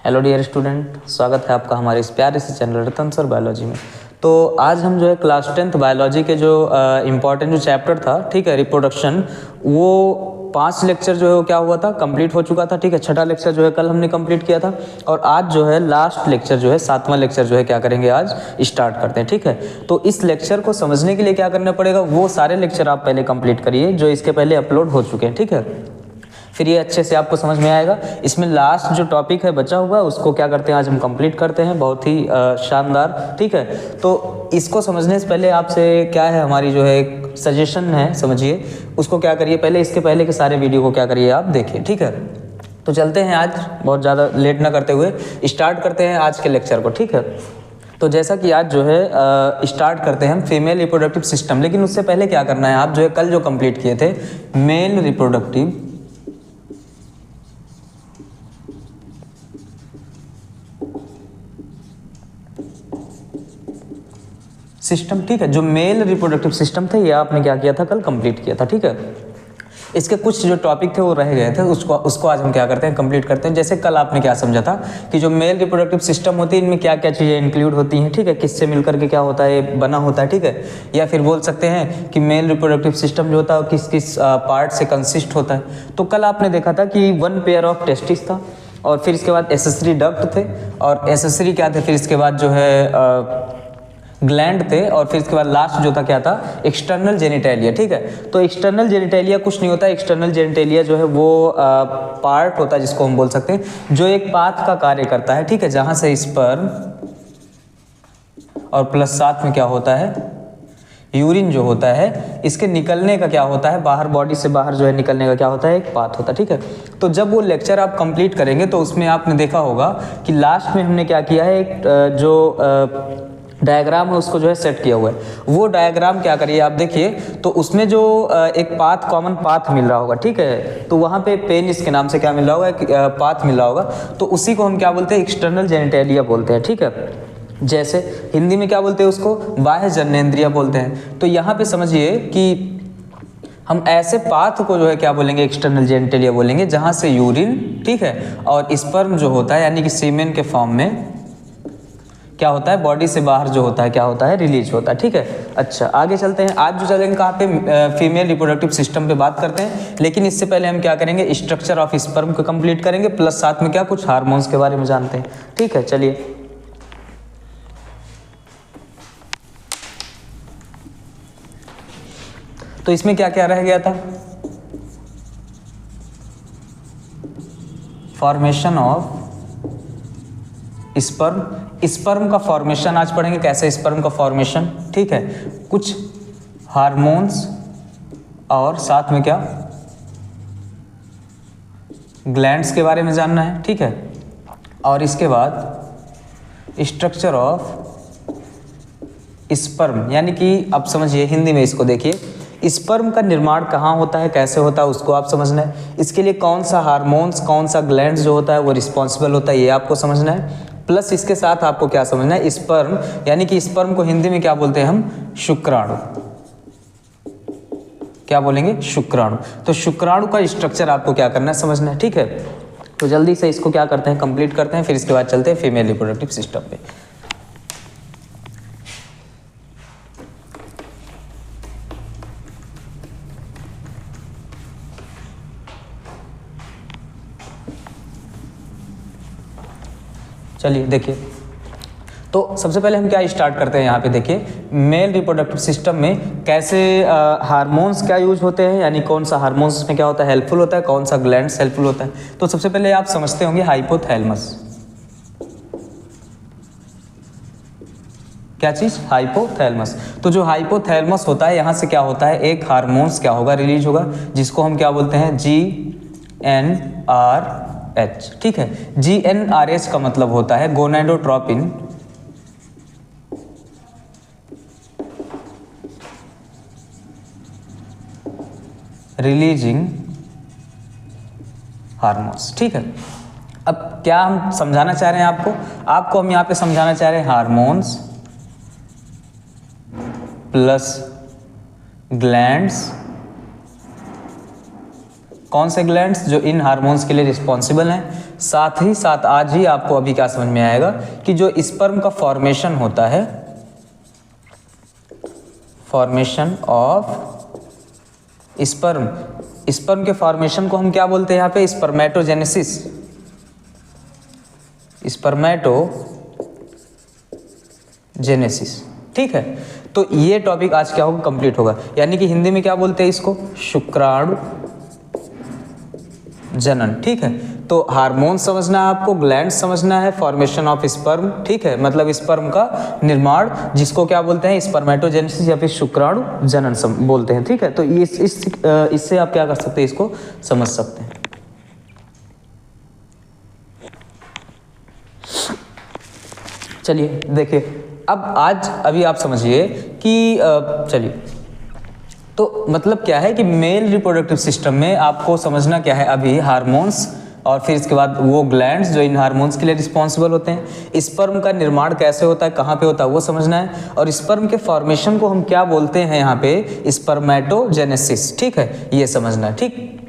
Hello dear student, स्वागत है आपका हमारे इस प्यारे से चैनल रतन सर बायोलॉजी में। तो आज हम जो है क्लास 10th बायोलॉजी के जो इम्पॉर्टेंट जो चैप्टर था, ठीक है, रिप्रोडक्शन, वो 5 लेक्चर जो है वो क्या हुआ था, कंप्लीट हो चुका था। ठीक है, 6ठा लेक्चर जो है कल हमने कंप्लीट किया था और आज जो है लास्ट लेक्चर जो है 7वां लेक्चर जो है क्या करेंगे, आज स्टार्ट करते हैं। ठीक है, तो इस लेक्चर को समझने के लिए क्या करना पड़ेगा, वो सारे लेक्चर आप पहले कंप्लीट करिए जो इसके पहले अपलोड हो चुके हैं। ठीक है, फिर ये अच्छे से आपको समझ में आएगा। इसमें लास्ट जो टॉपिक है बचा हुआ, उसको क्या करते हैं, आज हम कंप्लीट करते हैं, बहुत ही शानदार। ठीक है, तो इसको समझने से पहले आपसे क्या है, हमारी जो है एक सजेशन है, समझिए उसको क्या करिए, पहले इसके पहले के सारे वीडियो को क्या करिए, आप देखिए। ठीक है, तो चलते हैं, आज बहुत ज़्यादा लेट ना करते हुए स्टार्ट करते हैं आज के लेक्चर को। ठीक है, तो जैसा कि आज जो है स्टार्ट करते हैं हम फीमेल रिप्रोडक्टिव सिस्टम, लेकिन उससे पहले क्या करना है, आप जो है कल जो कंप्लीट किए थे मेल रिप्रोडक्टिव सिस्टम, ठीक है, जो मेल रिप्रोडक्टिव सिस्टम थे ये आपने क्या किया था, कल कंप्लीट किया था। ठीक है, इसके कुछ जो टॉपिक थे वो रह गए थे, उसको आज हम क्या करते हैं, कंप्लीट करते हैं। जैसे कल आपने क्या समझा था कि जो मेल रिप्रोडक्टिव सिस्टम होती है, इनमें क्या क्या चीज़ें इंक्लूड होती हैं। ठीक है, किससे मिलकर के क्या होता है, बना होता है। ठीक है, या फिर बोल सकते हैं कि मेल रिप्रोडक्टिव सिस्टम जो होता है किस किस पार्ट से कंसिस्ट होता है। तो कल आपने देखा था कि 1 पेयर ऑफ टेस्टिस था और फिर इसके बाद एसेसरी डक्ट थे और एसेसरी क्या थे, फिर इसके बाद जो है ग्लैंड थे और फिर इसके बाद लास्ट जो था क्या था, एक्सटर्नल जेनिटेलिया। ठीक है, तो एक्सटर्नल जेनिटेलिया कुछ नहीं होता, एक्सटर्नल जेनिटेलिया जो है वो पार्ट होता है जिसको हम बोल सकते हैं जो एक पाथ का कार्य करता है। ठीक है, जहां से स्पर्म और प्लस साथ में क्या होता है, यूरिन जो होता है, इसके निकलने का क्या होता है, बाहर बॉडी से बाहर जो है निकलने का क्या होता है, एक पाथ होता है। ठीक है, तो जब वो लेक्चर आप कंप्लीट करेंगे तो उसमें आपने देखा होगा कि लास्ट में हमने क्या किया है, एक जो डायग्राम है उसको जो है सेट किया हुआ है। वो डायग्राम क्या करिए आप देखिए, तो उसमें जो एक पाथ, कॉमन पाथ मिल रहा होगा। ठीक है, तो वहाँ पे पेनिस के नाम से क्या मिल रहा होगा, एक पाथ मिल रहा होगा, तो उसी को हम क्या बोलते हैं, एक्सटर्नल जेनिटेलिया बोलते हैं। ठीक है, जैसे हिंदी में क्या बोलते हैं उसको, बाह्य जननेंद्रिय बोलते हैं। तो यहाँ पे समझिए कि हम ऐसे पाथ को जो है क्या बोलेंगे, एक्सटर्नल जेनिटेलिया बोलेंगे, जहाँ से यूरिन, ठीक है, और स्पर्म जो होता है यानी कि सीमेन के फॉर्म में क्या होता है, बॉडी से बाहर जो होता है क्या होता है, रिलीज होता है। ठीक है, अच्छा आगे चलते हैं। आज जो चलेंगे कहाँ पे, फीमेल रिप्रोडक्टिव सिस्टम पे बात करते हैं, लेकिन इससे पहले हम क्या करेंगे, स्ट्रक्चर ऑफ स्पर्म को कंप्लीट करेंगे, प्लस साथ में क्या कुछ हार्मोन्स के बारे में जानते हैं। ठीक है, चलिए तो इसमें क्या क्या रह गया था, फॉर्मेशन ऑफ स्पर्म, स्पर्म का फॉर्मेशन आज पढ़ेंगे, कैसे स्पर्म का फॉर्मेशन। ठीक है, कुछ हार्मोन्स और साथ में क्या, ग्लैंड्स के बारे में जानना है। ठीक है, और इसके बाद स्ट्रक्चर ऑफ स्पर्म, यानी कि अब समझिए हिंदी में इसको देखिए, स्पर्म का निर्माण कहाँ होता है, कैसे होता है, उसको आप समझना है। इसके लिए कौन सा हार्मोन्स, कौन सा ग्लैंड्स जो होता है वो रिस्पॉन्सिबल होता है, ये आपको समझना है। प्लस इसके साथ आपको क्या समझना है, स्पर्म, यानी कि स्पर्म को हिंदी में क्या बोलते हैं हम, शुक्राणु, क्या बोलेंगे, शुक्राणु। तो शुक्राणु का स्ट्रक्चर आपको क्या करना है, समझना है। ठीक है, तो जल्दी से इसको क्या करते हैं, कंप्लीट करते हैं, फिर इसके बाद चलते हैं फीमेल रिप्रोडक्टिव सिस्टम पे। चलिए देखिए, तो सबसे पहले हम क्या स्टार्ट करते हैं, यहाँ पे देखिए मेल रिप्रोडक्टिव सिस्टम में कैसे हार्मोन्स क्या यूज होते हैं, यानी कौन सा हार्मोन्स में क्या होता है, हेल्पफुल होता है, कौन सा ग्लैंड्स हेल्पफुल होता है। तो सबसे पहले आप समझते होंगे हाइपोथैलेमस, क्या चीज, हाइपोथैलेमस। तो जो हाइपोथैलेमस होता है, यहाँ से क्या होता है, एक हार्मोन्स क्या होगा, रिलीज होगा, जिसको हम क्या बोलते हैं, GnRH। ठीक है, GnRH का मतलब होता है गोनाडोट्रोपिन रिलीजिंग हार्मोन्स। ठीक है, अब क्या हम समझाना चाह रहे हैं आपको हम यहाँ पे समझाना चाह रहे हैं हार्मोन्स प्लस ग्लैंड्स, कौन से ग्लैंड्स, जो इन हार्मोन्स के लिए रिस्पॉन्सिबल हैं, साथ ही साथ आज ही आपको अभी क्या समझ में आएगा कि जो स्पर्म का फॉर्मेशन होता है, फॉर्मेशन ऑफ स्पर्म, स्पर्म के फॉर्मेशन को हम क्या बोलते हैं यहाँ पे, स्पर्मेटोजेनेसिस, स्पर्मेटोजेनेसिस। ठीक है, तो ये टॉपिक आज क्या होगा, कंप्लीट होगा। यानी कि हिंदी में क्या बोलते हैं इसको, शुक्राणु जनन। ठीक है, तो हार्मोन समझना है आपको, ग्लैंड समझना है, फॉर्मेशन ऑफ स्पर्म, ठीक है, मतलब स्पर्म का निर्माण, जिसको क्या बोलते हैं, स्पर्मेटोजेनेसिस या फिर शुक्राणु जनन बोलते हैं। ठीक है, तो इससे आप क्या कर सकते हैं, इसको समझ सकते हैं। चलिए देखिए, अब अभी आप समझिए कि चलिए, तो मतलब क्या है कि मेल रिप्रोडक्टिव सिस्टम में आपको समझना क्या है, अभी हार्मोन्स और फिर इसके बाद वो ग्लैंड्स जो इन हार्मोन्स के लिए रिस्पॉन्सिबल होते हैं। स्पर्म का निर्माण कैसे होता है, कहाँ पे होता है, वो समझना है। और स्पर्म के फॉर्मेशन को हम क्या बोलते हैं यहाँ पे, स्पर्मेटोजेनेसिस। ठीक है, ये समझना है। ठीक,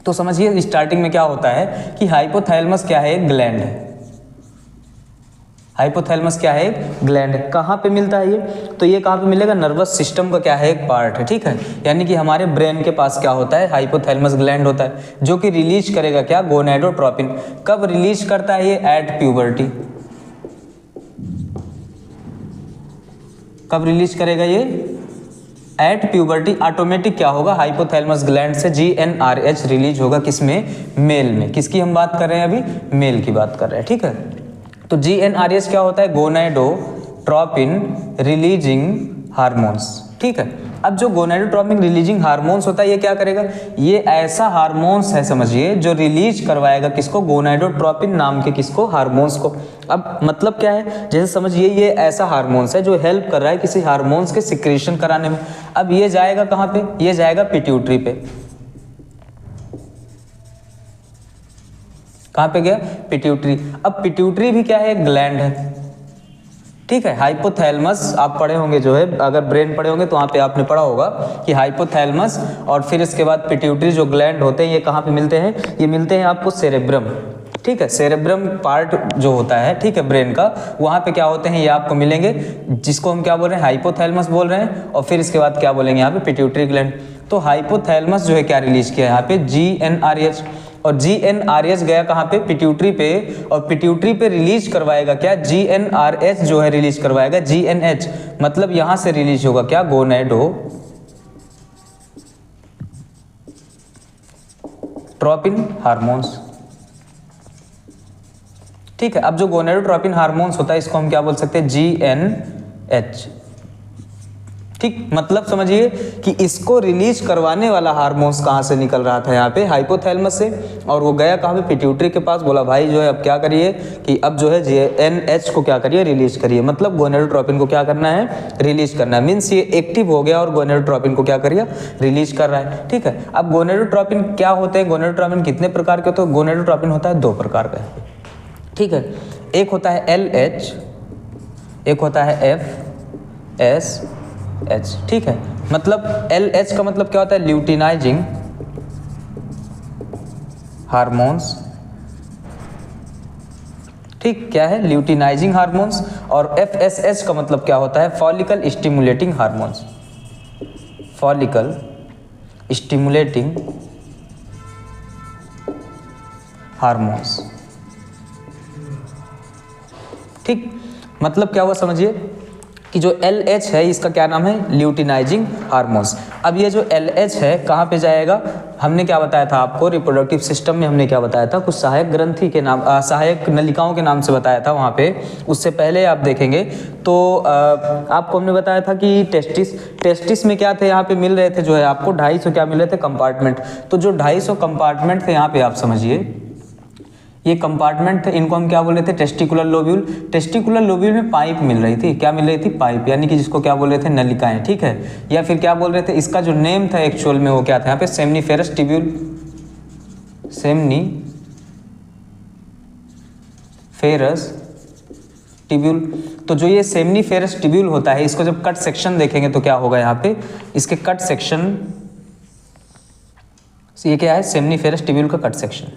तो समझिए स्टार्टिंग में क्या होता है कि हाइपोथैलेमस क्या है, एक ग्लैंड है। हाइपोथैलेमस क्या है, एक ग्लैंड है। कहाँ पे मिलता है ये, तो ये कहाँ पे मिलेगा, नर्वस सिस्टम का क्या है, एक पार्ट है। ठीक है, यानी कि हमारे ब्रेन के पास क्या होता है, हाइपोथैलेमस ग्लैंड होता है, जो कि रिलीज करेगा क्या, गोनेडोट्रोपिन। कब रिलीज करता है ये, एट प्यूबर्टी। कब रिलीज करेगा ये, एट प्यूबर्टी। ऑटोमेटिक क्या होगा, हाइपोथैलेमस ग्लैंड से GnRH रिलीज होगा, किसमें, मेल में। किसकी हम बात कर रहे हैं अभी, मेल की बात कर रहे हैं। ठीक है, तो GnRH क्या होता है, गोनेडोट्रोपिन रिलीजिंग हार्मोन्स। ठीक है, अब जो गोनेडोट्रोपिन रिलीजिंग हार्मोन्स होता है, ये क्या करेगा, ये ऐसा हार्मोन्स है समझिए जो रिलीज करवाएगा किसको, गोनेडोट्रोपिन नाम के किसको, हार्मोन्स को। अब मतलब क्या है, जैसे समझिए ये ऐसा हार्मोन्स है जो हेल्प कर रहा है किसी हार्मोन्स के सिक्रेशन कराने में। अब ये जाएगा कहाँ पे, ये जाएगा पिट्यूटरी पे। कहाँ पे गया, पिट्यूटरी। अब पिट्यूटरी भी क्या है, एक ग्लैंड है। ठीक है, हाइपोथैलेमस आप पढ़े होंगे, जो है अगर ब्रेन पढ़े होंगे तो वहाँ पे आपने पढ़ा होगा कि हाइपोथैलेमस और फिर इसके बाद पिट्यूटरी जो ग्लैंड होते हैं, ये कहाँ पे मिलते हैं, ये मिलते हैं आपको सेरेब्रम। ठीक है, सेरेब्रम पार्ट जो होता है, ठीक है, ब्रेन का, वहाँ पे क्या होते हैं, ये आपको मिलेंगे, जिसको हम क्या बोल रहे हैं, हाइपोथैलेमस बोल रहे हैं। और फिर इसके बाद क्या बोलेंगे यहाँ पे, पिट्यूटरी ग्लैंड। तो हाइपोथैलेमस जो है क्या रिलीज किया यहाँ पे, GnRH। और GnRH गया कहाँ पे, पिट्यूटरी पे, और पिट्यूटरी पे रिलीज करवाएगा क्या, GnRH जो है रिलीज करवाएगा GnH, मतलब यहां से रिलीज होगा क्या, गोनेडोट्रोपिन हार्मोन्स। ठीक है, अब जो गोनेडोट्रोपिन हार्मोन्स होता है, इसको हम क्या बोल सकते हैं, GnH। ठीक, मतलब समझिए कि इसको रिलीज करवाने वाला हार्मोन्स कहाँ से निकल रहा था, यहाँ पे हाइपोथैलेमस से, और वो गया कहाँ पे, पिट्यूटरी के पास। बोला भाई जो है अब क्या करिए कि अब जो है GnH को क्या करिए, रिलीज करिए, मतलब गोनेडोट्रोपिन को क्या करना है, रिलीज करना है। मीन्स ये एक्टिव हो गया और गोनेडोट्रोपिन को क्या करिए, रिलीज कर रहा है। ठीक है, अब गोनेडोट्रोपिन क्या होते हैं, गोनेडोट्रोपिन कितने प्रकार के होते हैं, गोनेडोट्रोपिन होता है 2 प्रकार का। ठीक है, एक होता है LH, एक होता है FSH। ठीक है, मतलब LH का मतलब क्या होता है, ल्यूटिनाइजिंग हार्मोन्स। ठीक, क्या है, ल्यूटिनाइजिंग हार्मोन्स। और FSH का मतलब क्या होता है, follicle stimulating hormones. Follicle stimulating hormones. ठीक, मतलब क्या हुआ समझिए कि जो LH है इसका क्या नाम है, ल्यूटिनाइजिंग हार्मोन्स। अब ये जो LH है कहाँ पे जाएगा, हमने क्या बताया था आपको, रिप्रोडक्टिव सिस्टम में हमने क्या बताया था, कुछ सहायक ग्रंथि के नाम, सहायक नलिकाओं के नाम से बताया था वहाँ पे। उससे पहले आप देखेंगे तो आपको हमने बताया था कि टेस्टिस में क्या थे, यहाँ पे मिल रहे थे जो है आपको 250 क्या मिल रहे थे, कंपार्टमेंट। तो जो 250 कंपार्टमेंट थे यहाँ पे, आप समझिए ये कंपार्टमेंट थे, इनको हम क्या बोल रहे थे, टेस्टिकुलर लोब्यूल। टेस्टिकुलर लोब्यूल में पाइप मिल रही थी, क्या मिल रही थी, पाइप, यानी कि जिसको क्या बोल रहे थे, नलिकाएं। ठीक है, या फिर क्या बोल रहे थे, इसका जो नेम था एक्चुअल में वो क्या था यहाँ पे, सेमनीफेरस टिब्यूल। Seminiferous tubule. तो जो ये सेमनीफेरस टिब्यूल होता है, इसको जब कट सेक्शन देखेंगे तो क्या होगा यहाँ पे, इसके कट सेक्शन, ये क्या है, सेमनीफेरस टिब्यूल का कट सेक्शन।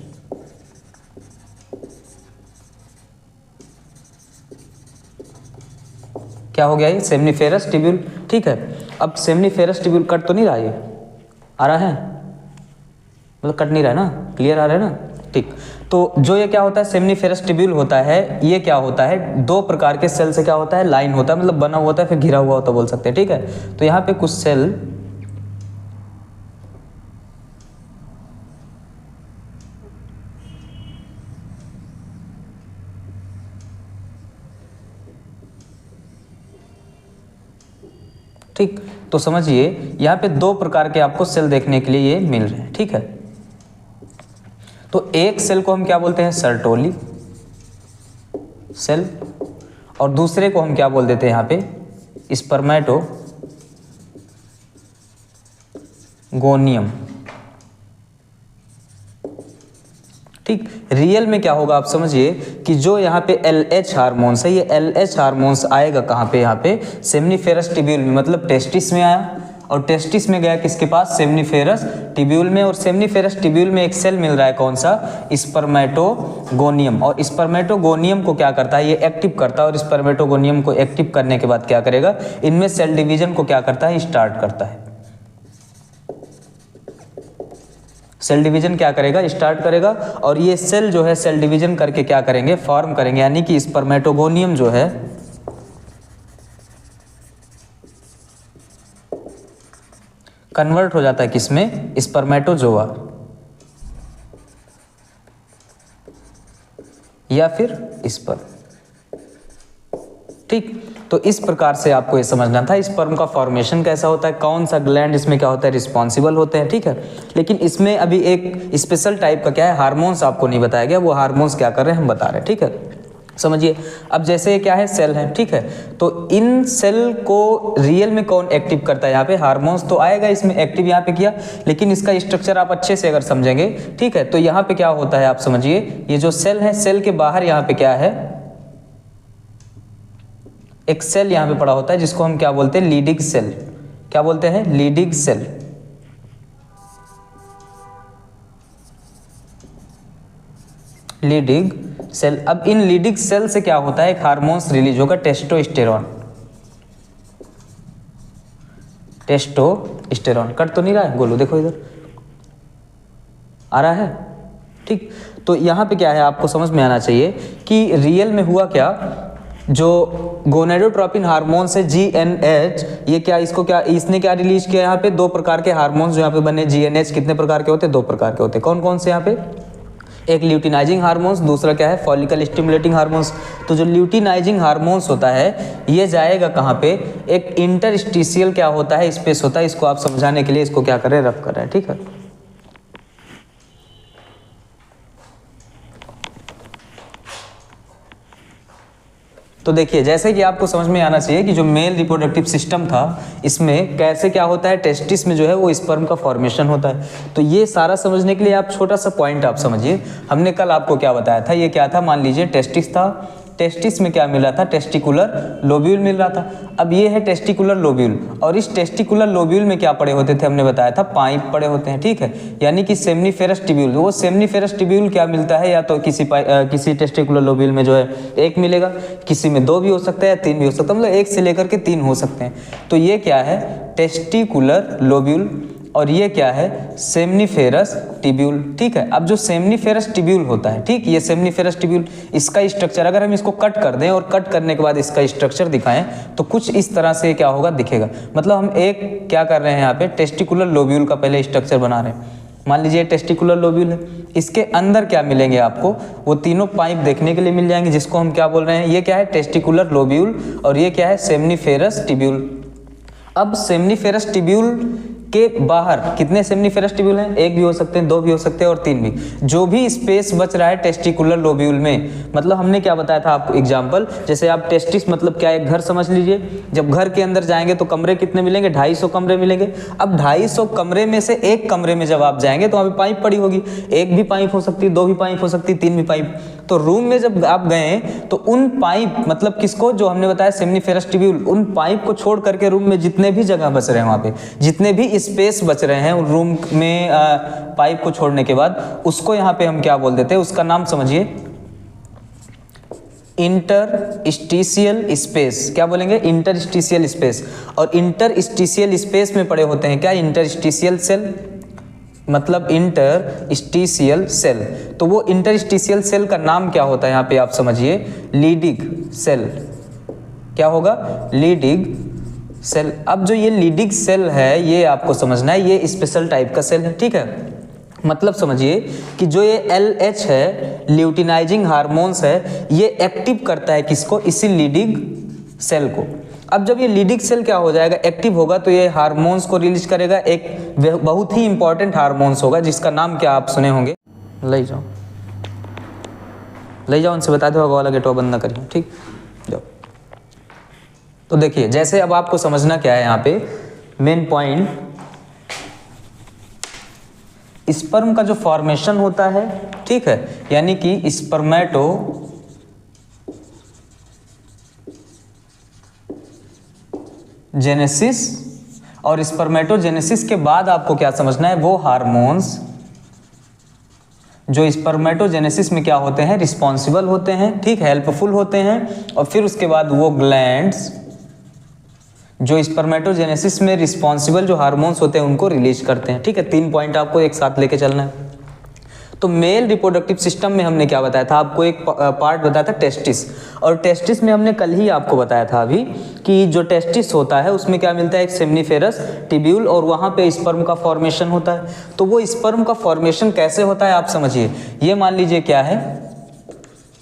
क्या हो गया ये, सेमनीफेरस टिब्यूल। ठीक है, अब सेमनीफेरस टिब्यूल कट तो नहीं रहा, ये आ रहा है, मतलब कट नहीं रहा है ना, क्लियर आ रहा है ना। ठीक, तो जो ये क्या होता है सेमनीफेरस टिब्यूल होता है, ये क्या होता है, दो प्रकार के सेल से क्या होता है, लाइन होता है, मतलब बना हुआ होता है, फिर घिरा हुआ होता बोल सकते हैं। ठीक है, तो यहाँ पे कुछ सेल ठीक, तो समझिए यहाँ पे दो प्रकार के आपको सेल देखने के लिए ये मिल रहे हैं। ठीक है, तो एक सेल को हम क्या बोलते हैं, सर्टोली सेल, और दूसरे को हम क्या बोल देते हैं यहाँ पे, स्पर्मेटोगोनियम। ठीक, रियल में क्या होगा आप समझिए कि जो यहाँ पे LH हार्मोन्स है, ये LH हार्मोन्स आएगा कहाँ पे, यहाँ पे सेमनीफेरस टिब्यूल में, मतलब टेस्टिस में आया, और टेस्टिस में गया किसके पास, सेमनीफेरस टिब्यूल में, और सेमनीफेरस टिब्यूल में एक सेल मिल रहा है कौन सा, स्पर्मेटोगोनियम, और स्पर्मेटोगोनियम को क्या करता है, ये एक्टिव करता है, और स्पर्मेटोगोनियम को एक्टिव करने के बाद क्या करेगा, इनमें सेल डिवीजन को क्या करता है, स्टार्ट करता है। सेल डिवीजन क्या करेगा, स्टार्ट करेगा, और ये सेल जो है सेल डिवीजन करके क्या करेंगे, फॉर्म करेंगे, यानी कि स्पर्मेटोगोनियम जो है कन्वर्ट हो जाता है किसमें, स्पर्मेटोजोआ, या फिर स्पर्म। ठीक, तो इस प्रकार से आपको ये समझना था स्पर्म का फॉर्मेशन कैसा होता है, कौन सा ग्लैंड इसमें क्या होता है, रिस्पॉन्सिबल होते हैं। ठीक है, लेकिन इसमें अभी एक स्पेशल टाइप का क्या है, हार्मोन्स आपको नहीं बताया गया, वो हार्मोन्स क्या कर रहे हैं हम बता रहे हैं। ठीक है, समझिए, अब जैसे क्या है, सेल है। ठीक है, तो इन सेल को रियल में कौन एक्टिव करता है, यहाँ पे हार्मोन्स तो आएगा इसमें एक्टिव यहाँ पे किया, लेकिन इसका स्ट्रक्चर आप अच्छे से अगर समझेंगे, ठीक है, तो यहाँ पे क्या होता है आप समझिए, ये जो सेल है, सेल के बाहर यहाँ पे क्या है, एक सेल यहाँ पे पड़ा होता है जिसको हम क्या बोलते हैं, लीडिंग सेल। क्या बोलते हैं, लीडिंग सेल। Leading cell. अब इन लीडिंग सेल से क्या होता है, एक हार्मोन्स रिलीज होगा, टेस्टोस्टेरोन। टेस्टोस्टेरोन कट तो नहीं रहा है, गोलू देखो इधर आ रहा है। ठीक, तो यहाँ पे क्या है आपको समझ में आना चाहिए कि रियल में हुआ क्या, जो गोनेडोट्रोपिन हार्मोन्स है GNH, ये क्या, इसको क्या, इसने क्या रिलीज किया, यहाँ पे दो प्रकार के हार्मोन्स जो यहाँ पे बने GNH, कितने प्रकार के होते हैं, दो प्रकार के होते हैं। कौन कौन से यहाँ पे, एक ल्यूटिनाइजिंग हार्मोन्स, दूसरा क्या है, फॉलिकल स्टिमुलेटिंग हार्मोन्स। तो जो ल्यूटिनाइजिंग हार्मोन्स होता है ये जाएगा कहाँ पे, एक इंटरस्टिशियल क्या होता है, स्पेस होता है, इसको आप समझाने के लिए इसको क्या कर रहे हैं, रफ कर रहे हैं। ठीक है, तो देखिए जैसे कि आपको समझ में आना चाहिए कि जो मेल रिप्रोडक्टिव सिस्टम था, इसमें कैसे क्या होता है, टेस्टिस में जो है वो स्पर्म का फॉर्मेशन होता है। तो ये सारा समझने के लिए आप छोटा सा पॉइंट आप समझिए, हमने कल आपको क्या बताया था, ये क्या था, मान लीजिए टेस्टिस था, टेस्टिस में क्या मिल रहा था, टेस्टिकुलर लोब्यूल मिल रहा था। अब ये है टेस्टिकुलर लोब्यूल, और इस टेस्टिकुलर लोब्यूल में क्या पड़े होते थे, हमने बताया था पाइप पड़े होते हैं। ठीक है, यानी कि सेमनीफेरस टिब्यूल, वो सेमनीफेरस टिब्यूल क्या मिलता है, या तो किसी टेस्टिकुलर लोब्यूल में जो है एक मिलेगा, किसी में दो भी हो सकता है या तीन भी हो सकता है, मतलब एक से लेकर के तीन हो सकते हैं। तो ये क्या है, टेस्टिकुलर लोब्यूल, और ये क्या है, सेमनीफेरस टिब्यूल। ठीक है, अब जो सेमनीफेरस टिब्यूल होता है, ठीक, ये सेमनीफेरस टिब्यूल, इसका स्ट्रक्चर अगर हम इसको कट कर दें और कट करने के बाद इसका स्ट्रक्चर दिखाएं तो कुछ इस तरह से क्या होगा, दिखेगा। मतलब हम एक क्या कर रहे हैं यहाँ पे, टेस्टिकुलर लोब्यूल का पहले स्ट्रक्चर बना रहे हैं। मान लीजिए टेस्टिकुलर लोब्यूल है, इसके अंदर क्या मिलेंगे आपको, वो तीनों पाइप देखने के लिए मिल जाएंगे, जिसको हम क्या बोल रहे हैं, ये क्या है, टेस्टिकुलर लोब्यूल, और ये क्या है, सेमनीफेरस टिब्यूल। अब सेमनीफेरस टिब्यूल के बाहर कितने सेमनीफेरस टिब्यूल हैं, एक भी हो सकते हैं, दो भी हो सकते हैं, और तीन भी। जो भी स्पेस बच रहा है टेस्टिकुलर लोब्यूल में, मतलब हमने क्या बताया था आपको एग्जांपल, जैसे आप टेस्टिस मतलब क्या, एक घर समझ लीजिए, जब घर के अंदर जाएंगे तो कमरे कितने मिलेंगे, 250 कमरे मिलेंगे। अब 250 कमरे में से एक कमरे में जब आप जाएंगे तो वहाँ पे पाइप पड़ी होगी, एक भी पाइप हो सकती है, दो भी पाइप हो सकती है, तीन भी पाइप। तो रूम में जब आप गए तो उन पाइप, मतलब किसको, जो हमने बताया सेमनीफेरस टिब्यूल, उन पाइप को छोड़ करके रूम में जितने भी जगह बच रहे हैं, वहाँ पे जितने भी स्पेस बच रहे हैं उन रूम में पाइप को छोड़ने के बाद, उसको यहाँ पे हम क्या बोल देते हैं, उसका नाम समझिए, इंटरस्टिशियल स्पेस, क्या बोलेंगे, इंटरस्टिशियल स्पेस। और इंटरस्टिशियल स्पेस में पड़े होते हैं क्या, इंटरस्टिशियल सेल, मतलब इंटरस्टिशियल सेल। तो वो इंटरस्टिशियल सेल का नाम क्या होता है यहाँ पे आप समझिए, लीडिंग सेल। क्या होगा, लीडिंग सेल। अब जो ये लीडिंग सेल है ये आपको समझना है, ये स्पेशल टाइप का सेल है, ठीक है। मतलब समझिए कि जो ये LH है, ल्यूटिनाइजिंग हार्मोन्स है, ये एक्टिव करता है किसको, इसी लीडिंग सेल को। अब जब ये लीडिंग सेल क्या हो जाएगा, एक्टिव होगा, तो ये हार्मोन्स को रिलीज करेगा। एक बहुत ही इंपॉर्टेंट हार्मोन्स होगा जिसका नाम क्या आप सुने होंगे, ले जाओ उनसे बता दो, वाला गेटवा बंद ना करिए, ठीक, जाओ। तो देखिए, जैसे अब आपको समझना क्या है यहाँ पे मेन पॉइंट, स्पर्म का जो फॉर्मेशन होता है, ठीक है, यानी कि स्पर्मेटो जेनेसिस, और स्पर्मेटोजेनेसिस के बाद आपको क्या समझना है, वो हार्मोन्स जो स्पर्मेटोजेनेसिस में क्या होते हैं, रिस्पॉन्सिबल होते हैं, ठीक, हेल्पफुल होते हैं। और फिर उसके बाद वो ग्लैंड्स जो स्पर्मेटोजेनेसिस में रिस्पॉन्सिबल जो हार्मोन्स होते हैं उनको रिलीज करते हैं, ठीक है। 3 पॉइंट आपको एक साथ लेके चलना है। तो मेल रिप्रोडक्टिव सिस्टम में हमने क्या बताया था आपको, एक पार्ट बताया था टेस्टिस, और टेस्टिस में हमने कल ही आपको बताया था अभी कि जो टेस्टिस होता है उसमें क्या मिलता है, एक सेमनीफेरस टिब्यूल, और वहाँ पे स्पर्म का फॉर्मेशन होता है। तो वो स्पर्म का फॉर्मेशन कैसे होता है आप समझिए, ये मान लीजिए क्या है,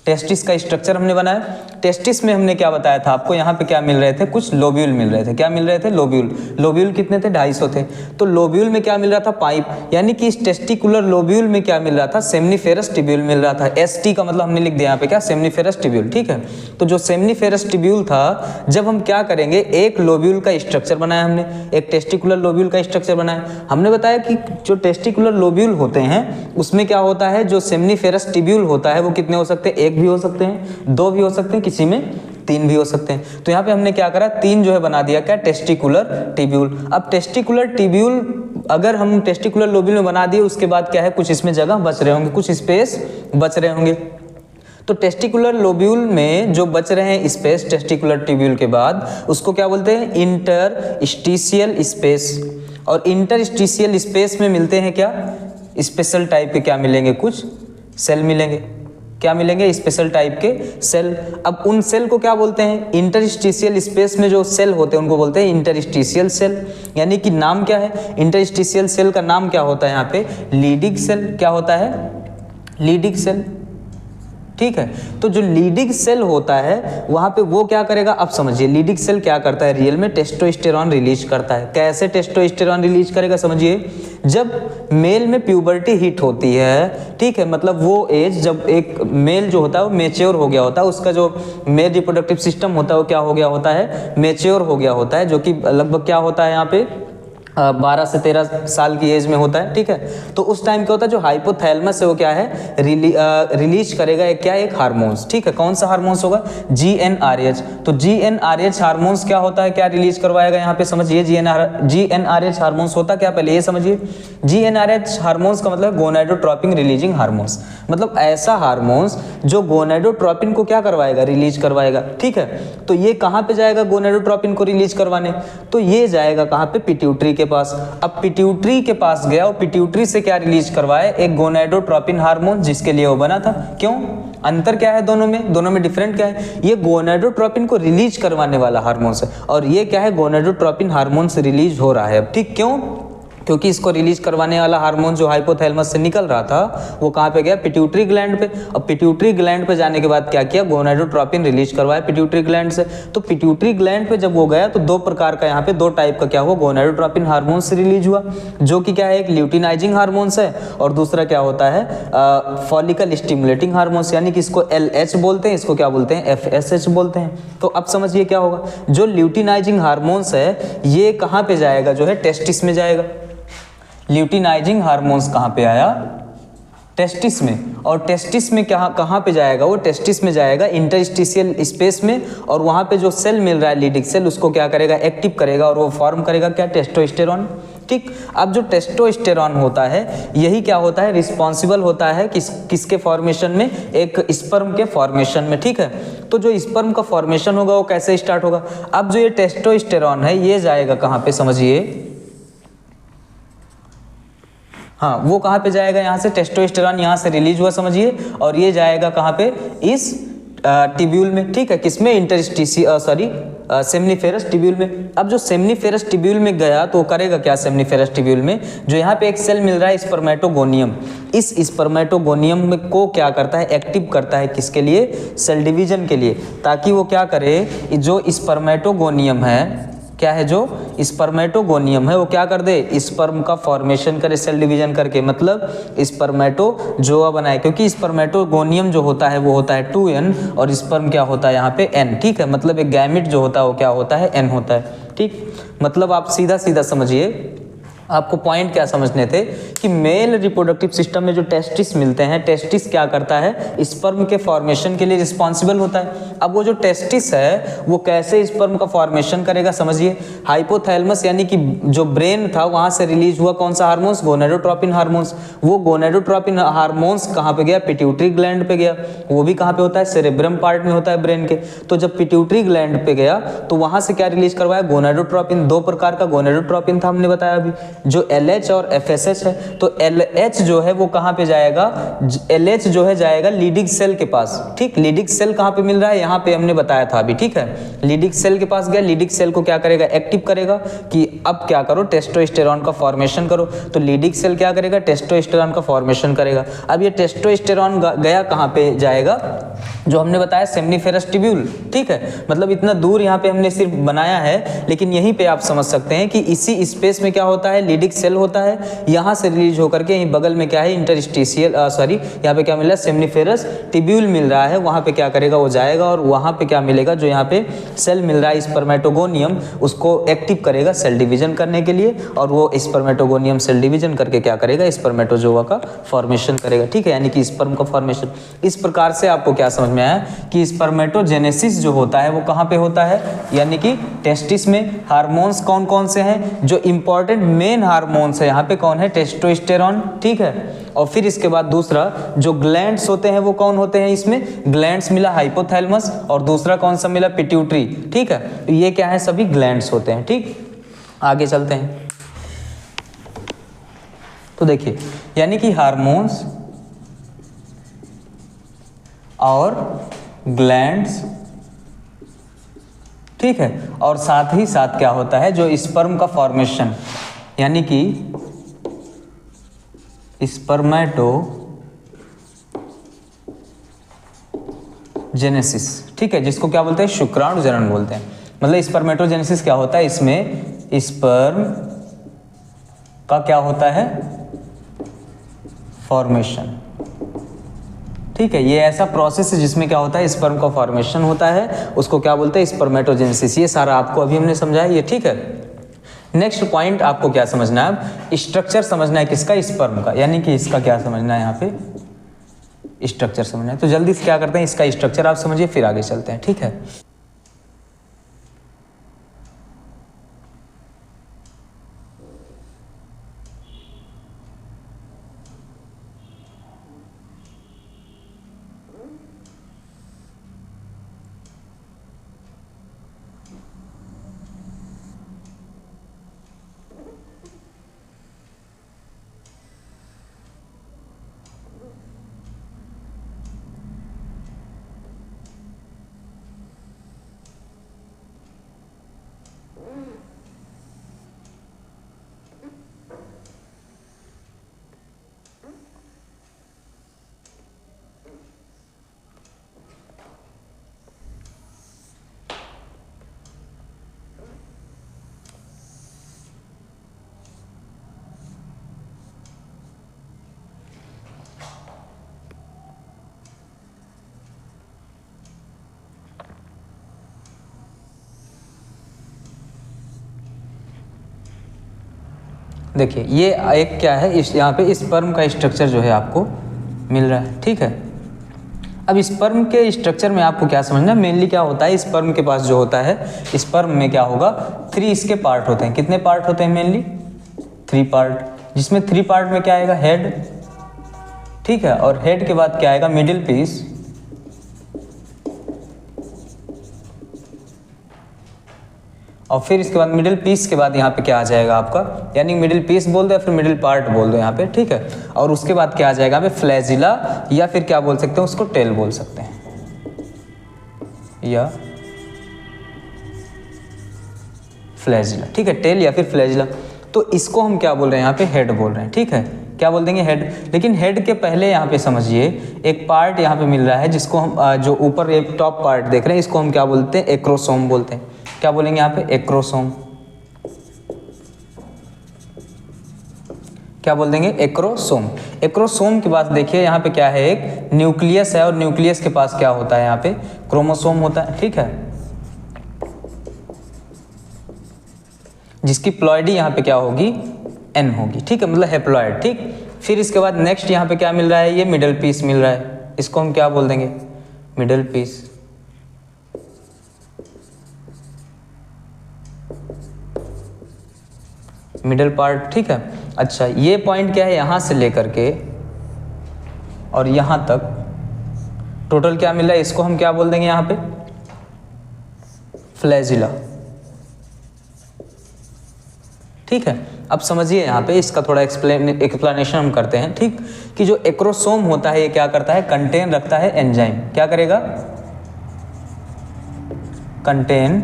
टेस्टिस का स्ट्रक्चर हमने बनाया। टेस्टिस में हमने क्या बताया था आपको, यहाँ पे क्या मिल रहे थे, कुछ लोब्यूल मिल रहे थे। क्या मिल रहे थे, लोब्यूल कितने थे, 250 थे। तो लोब्यूल में क्या मिल रहा था, पाइप, यानी कि इस टेस्टिकुलर लोब्यूल में क्या मिल रहा था, सेमनीफेरस टिब्यूल मिल रहा था। ST का मतलब हमने लिख दिया यहाँ पे क्या, सेमनीफेरस टिब्यूल, ठीक है। तो जो सेमनीफेरस टिब्यूल था, जब हम क्या करेंगे, एक लोब्यूल का स्ट्रक्चर बनाया हमने, एक टेस्टिकुलर लोब्यूल का स्ट्रक्चर बनाया। हमने बताया कि जो टेस्टिकुलर लोब्यूल होते हैं उसमें क्या होता है, जो सेमनीफेरस टिब्यूल होता है वो कितने हो सकते हैं, 1 भी हो सकते हैं, 2 भी हो सकते हैं, किसी में 3 भी हो सकते हैं। तो यहाँ पे हमने क्या करा, 3 जो है बना दिया, क्या, टेस्टिकुलर टिब्यूल। अब टेस्टिकुलर टिब्यूल अगर हम टेस्टिकुलर लोब्यूल में बना दिए, उसके बाद क्या है, कुछ इसमें जगह बच रहे होंगे, कुछ स्पेस बच रहे होंगे। तो टेस्टिकुलर लोब्यूल में जो बच रहे हैं स्पेस टेस्टिकुलर टिब्यूल के बाद, उसको क्या बोलते हैं, इंटरस्टिशियल स्पेस। और इंटरस्टिशियल स्पेस में मिलते हैं क्या, स्पेशल टाइप के क्या मिलेंगे, कुछ सेल मिलेंगे। क्या मिलेंगे, स्पेशल टाइप के सेल। अब उन सेल को क्या बोलते हैं, इंटरस्टिशियल स्पेस में जो सेल होते हैं उनको बोलते हैं इंटरस्टिशियल सेल। यानी कि नाम क्या है, इंटरस्टिशियल सेल का नाम क्या होता है यहाँ पे, लीडिंग सेल। क्या होता है, लीडिंग सेल, ठीक है। तो जो लीडिंग सेल होता है वहां पे वो क्या करेगा, अब समझिए लीडिंग सेल क्या करता है, रियल में टेस्टोस्टेरॉन रिलीज करता है। कैसे टेस्टोस्टेरॉन रिलीज करेगा, समझिए, जब मेल में प्यूबर्टी हिट होती है, ठीक है, मतलब वो एज जब एक मेल जो होता है वो मेच्योर हो गया होता है, उसका जो मेल रिप्रोडक्टिव सिस्टम होता है वो क्या हो गया होता है, मेच्योर हो गया होता है, जो कि लगभग क्या होता है यहाँ पे 12 से 13 साल की एज में होता है, ठीक है। तो उस टाइम क्या होता है, जो हाइपोथैलेमस है वो क्या है, रिलीज करेगा एक क्या, एक हार्मोन्स, ठीक है। कौन सा हार्मोन्स होगा, GnRH। तो GnRH हार्मोन्स क्या होता है, क्या रिलीज करवाएगा यहाँ पे, समझिए, GnRH हार्मोन्स होता क्या, पहले ये समझिए। GnRH हार्मोन्स का मतलब गोनाडोट्रोपिन रिलीजिंग हार्मोन्स, मतलब ऐसा हार्मोन्स जो गोनाडोट्रोपिन को क्या करवाएगा, रिलीज करवाएगा, ठीक है। तो ये कहाँ पे जाएगा गोनाडोट्रोपिन को रिलीज करवाने, तो ये जाएगा कहाँ पे, पिट्यूटरी के पास। अब पिट्यूटरी के पास गया और पिट्यूटरी से क्या रिलीज करवाए, एक गोनाडोट्रोपिन हार्मोन, जिसके लिए वो बना था। क्यों, अंतर क्या है दोनों में डिफरेंट क्या है, ये गोनाडोट्रोपिन को रिलीज करवाने वाला हार्मोन है, और ये क्या है, गोनाडोट्रोपिन हार्मोन से रिलीज हो रहा है अब, ठीक। क्यों, क्योंकि इसको रिलीज करवाने वाला हार्मोन जो हाइपोथैलेमस से निकल रहा था वो कहाँ पे गया, पिट्यूटरी ग्लैंड पे। और पिट्यूटरी ग्लैंड पे जाने के बाद क्या किया, गोनाडोट्रोपिन रिलीज करवाया पिट्यूटरी ग्लैंड से। तो पिट्यूटरी ग्लैंड पे जब वो गया तो 2 प्रकार का यहाँ पे 2 टाइप का क्या हुआ, गोनाडोट्रोपिन हार्मोन से रिलीज हुआ, जो कि क्या है, एक ल्यूटिनाइजिंग हार्मोन्स है, और दूसरा क्या होता है, फॉलिकल स्टिमुलेटिंग हार्मोन्स, यानी कि इसको LH बोलते हैं, इसको क्या बोलते हैं, FSH बोलते हैं। तो अब समझिए क्या होगा, जो ल्यूटिनाइजिंग हार्मोन्स है ये कहाँ पे जाएगा, जो है टेस्टिस में जाएगा। ल्यूटिनाइजिंग हार्मोन्स कहाँ पे आया, टेस्टिस में। और टेस्टिस में कहाँ पे जाएगा, वो टेस्टिस में जाएगा इंटरस्टिशियल स्पेस में, और वहाँ पे जो सेल मिल रहा है लीडिंग सेल, उसको क्या करेगा, एक्टिव करेगा, और वो फॉर्म करेगा क्या, टेस्टोस्टेरॉन, ठीक। अब जो टेस्टोस्टेरॉन होता है यही क्या होता है, रिस्पॉन्सिबल होता है किसके फॉर्मेशन में, एक स्पर्म के फॉर्मेशन में, ठीक है। तो जो स्पर्म का फॉर्मेशन होगा वो कैसे स्टार्ट होगा? अब जो ये टेस्टोस्टेरॉन है ये जाएगा कहाँ पे समझिए, हाँ वो कहाँ पे जाएगा, यहाँ से टेस्टोस्टेरॉन यहाँ से रिलीज हुआ समझिए, और ये जाएगा कहाँ पे, इस टिब्यूल में, ठीक है, किसमें, सेमनीफेरस टिब्यूल में। अब जो सेमनीफेरस टिब्यूल में गया तो वो करेगा क्या, सेमनीफेरस टिब्यूल में जो यहाँ पे एक सेल मिल रहा है स्पर्मेटोगोनियम, इस स्पर्मेटोगोनियम में को क्या करता है, एक्टिव करता है, किसके लिए, सेल डिवीजन के लिए, ताकि वो क्या करे, जो स्पर्मेटोगोनियम है, क्या है, जो स्पर्मेटोगोनियम है वो क्या कर दे, स्पर्म का फॉर्मेशन करे सेल डिवीजन करके, मतलब स्पर्मेटोजोआ बनाए, क्योंकि स्पर्मेटोगोनियम जो होता है वो होता है 2n और स्पर्म क्या होता है यहाँ पे n, ठीक है, मतलब एक गैमेट जो होता है वो क्या होता है, n होता है, ठीक। मतलब आप सीधा सीधा समझिए, आपको पॉइंट क्या समझने थे कि मेल रिप्रोडक्टिव सिस्टम में जो टेस्टिस मिलते हैं, टेस्टिस क्या करता है, स्पर्म के फॉर्मेशन के लिए रिस्पॉन्सिबल होता है। अब वो जो टेस्टिस है वो कैसे स्पर्म का फॉर्मेशन करेगा समझिए, हाइपोथैलेमस यानी कि जो ब्रेन था वहां से रिलीज हुआ कौन सा हार्मोन्स, गोनेडोट्रोपिन हार्मोन्स, वो गोनेडोट्रोपिन हार्मोन्स कहाँ पे गया, पिट्यूटरी ग्लैंड पे गया, वो भी कहाँ पे होता है, सेरेब्रम पार्ट में होता है ब्रेन के। तो जब पिट्यूटरी ग्लैंड पे गया तो वहां से क्या रिलीज करवाया, गोनेडोट्रोपिन, 2 प्रकार का गोनेडोट्रोपिन था हमने बताया अभी, जो LH और FSH है। तो LH जो है वो कहाँ पे जाएगा, LH जो है जाएगा लीडिंग सेल के पास, ठीक, लीडिंग सेल कहाँ पे मिल रहा है, यहाँ पे हमने बताया था अभी, ठीक है, लीडिंग सेल के पास गया, लीडिंग सेल को क्या करेगा, एक्टिव करेगा कि अब क्या करो, टेस्टोस्टेरॉन का फॉर्मेशन करो। तो लीडिंग सेल क्या करेगा, टेस्टोस्टेरॉन का फॉर्मेशन करेगा। अब ये टेस्टोस्टेरॉन गया कहाँ पे जाएगा, जो हमने बताया सेमनीफेरस टिब्यूल, ठीक है, मतलब इतना दूर यहाँ पे हमने सिर्फ बनाया है, लेकिन यहीं पे आप समझ सकते हैं कि इसी स्पेस में क्या होता है, लीडिंग सेल होता है, यहाँ से रिलीज होकर के यहीं बगल में क्या है, इंटरस्टिशियल यहाँ पे क्या मिल रहा है, सेमनीफेरस टिब्यूल मिल रहा है, वहाँ पे क्या करेगा, वो जाएगा और वहाँ पे क्या मिलेगा, जो यहाँ पे सेल मिल रहा है स्पर्मेटोगोनियम, उसको एक्टिव करेगा सेल डिवीजन करने के लिए, और वो स्पर्मेटोगोनियम सेल डिवीजन करके क्या करेगा, स्पर्मेटोजोआ का फॉर्मेशन करेगा, ठीक है, यानी कि स्पर्म का फॉर्मेशन। इस प्रकार से आपको क्या समझ में आया कि स्पर्मेटोजेनेसिस जो होता है वो कहाँ पे होता है, यानी कि टेस्टिस में। हार्मोन्स कौन कौन से हैं, जो इंपॉर्टेंट मेन हार्मोन्स है यहाँ पे कौन है, टेस्टोस्टेरॉन, ठीक है, और फिर इसके बाद दूसरा जो ग्लैंड्स होते हैं वो कौन होते हैं, इसमें ग्लैंड्स मिला हाइपोथैलेमस, और दूसरा कौन सा मिला, पिट्यूटरी, ठीक है, तो ये क्या है, सभी ग्लैंड्स होते हैं, ठीक। आगे चलते हैं, तो देखिए यानी कि हार्मोन्स और ग्लैंड्स, ठीक है, और साथ ही साथ क्या होता है, जो स्पर्म का फॉर्मेशन, यानी कि स्पर्मेटोजेनेसिस, ठीक है, जिसको क्या बोलते हैं, शुक्राणु जनन बोलते हैं। मतलब स्पर्मेटोजेनेसिस क्या होता है, इसमें स्पर्म का क्या होता है, फॉर्मेशन, ठीक है, ये ऐसा प्रोसेस है जिसमें क्या होता है, स्पर्म का फॉर्मेशन होता है, उसको क्या बोलते हैं, स्पर्मेटोजेनेसिस। ये सारा आपको अभी हमने समझाया, ये ठीक है। नेक्स्ट पॉइंट आपको क्या समझना है, अब स्ट्रक्चर समझना है किसका, स्पर्म का, यानी कि इसका क्या समझना है, यहाँ पे स्ट्रक्चर समझना है। तो जल्दी से क्या करते हैं, इसका स्ट्रक्चर आप समझिए, फिर आगे चलते हैं, ठीक है। देखिए ये एक क्या है, इस यहाँ पे स्पर्म का स्ट्रक्चर जो है आपको मिल रहा है, ठीक है। अब स्पर्म के स्ट्रक्चर में आपको क्या समझना है, मेनली क्या होता है, स्पर्म के पास जो होता है, स्पर्म में क्या होगा, 3 इसके पार्ट होते हैं। कितने पार्ट होते हैं, मेनली 3 पार्ट, जिसमें 3 पार्ट में क्या आएगा, हेड, ठीक है, और हेड के बाद क्या आएगा, मिडिल पीस, और फिर इसके बाद मिडिल पीस के बाद यहाँ पे क्या आ जाएगा आपका, यानी मिडिल पीस बोल दो या फिर मिडिल पार्ट बोल दो यहाँ पे, ठीक है। और उसके बाद क्या आ जाएगा यहाँ पे फ्लैजिला, या फिर क्या बोल सकते हैं उसको, टेल बोल सकते हैं, या फ्लैजिला, ठीक है, टेल या फिर फ्लैजिला। तो इसको हम क्या बोल रहे हैं यहाँ पे, हेड बोल रहे हैं, ठीक है, क्या बोल देंगे, हेड। लेकिन हेड के पहले यहाँ पे समझिए एक पार्ट यहाँ पे मिल रहा है जिसको हम जो ऊपर एक टॉप पार्ट देख रहे हैं इसको हम क्या बोलते हैं, एक्रोसोम बोलते हैं। क्या बोलेंगे यहाँ पे, एक्रोसोम। क्या बोल देंगे, एक्रोसोम। एक्रोसोम के पास देखिए यहाँ पे क्या है, एक न्यूक्लियस है, और न्यूक्लियस के पास क्या होता है यहाँ पे, क्रोमोसोम होता है, ठीक है, जिसकी प्लॉइडी यहाँ पे क्या होगी, एन होगी, ठीक है, मतलब हेप्लॉइड, ठीक। फिर इसके बाद नेक्स्ट यहाँ पे क्या मिल रहा है, ये मिडल पीस मिल रहा है, इसको हम क्या बोल देंगे, मिडल पीस। मिडल पार्ट, ठीक है। अच्छा, ये पॉइंट क्या है, यहाँ से लेकर के और यहाँ तक टोटल क्या मिल रहा है, इसको हम क्या बोल देंगे यहाँ पे, फ्लैजिला, ठीक है। अब समझिए यहाँ पे इसका थोड़ा एक्सप्लेनेशन हम करते हैं, ठीक, कि जो एक्रोसोम होता है ये क्या करता है, कंटेन रखता है एंजाइम, क्या करेगा, कंटेन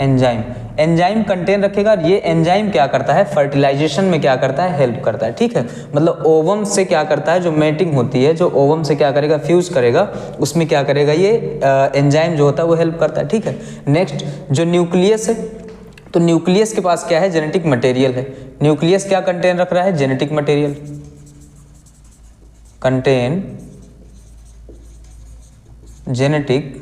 एंजाइम, एंजाइम कंटेन रखेगा। और ये एंजाइम क्या करता है, फर्टिलाइजेशन में क्या करता है, हेल्प करता है, ठीक है। मतलब ओवम से क्या करता है, जो मेटिंग होती है, जो ओवम से क्या करेगा, फ्यूज करेगा, उसमें क्या करेगा, ये एंजाइम जो होता है वो हेल्प करता है, ठीक है। नेक्स्ट जो न्यूक्लियस है, तो न्यूक्लियस के पास क्या है, जेनेटिक मटेरियल है। न्यूक्लियस क्या कंटेन रख रहा है, जेनेटिक मटेरियल, कंटेन जेनेटिक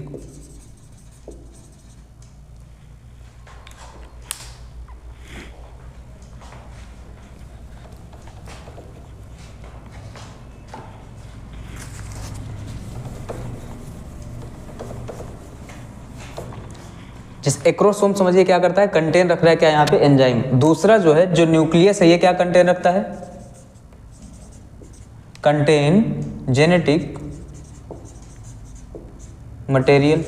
जिस एक्रोसोम समझिए क्या करता है, कंटेन रख रहा है क्या यहाँ पे, एंजाइम। दूसरा जो है, जो न्यूक्लियस है, ये क्या कंटेन रखता है, कंटेन जेनेटिक मटेरियल,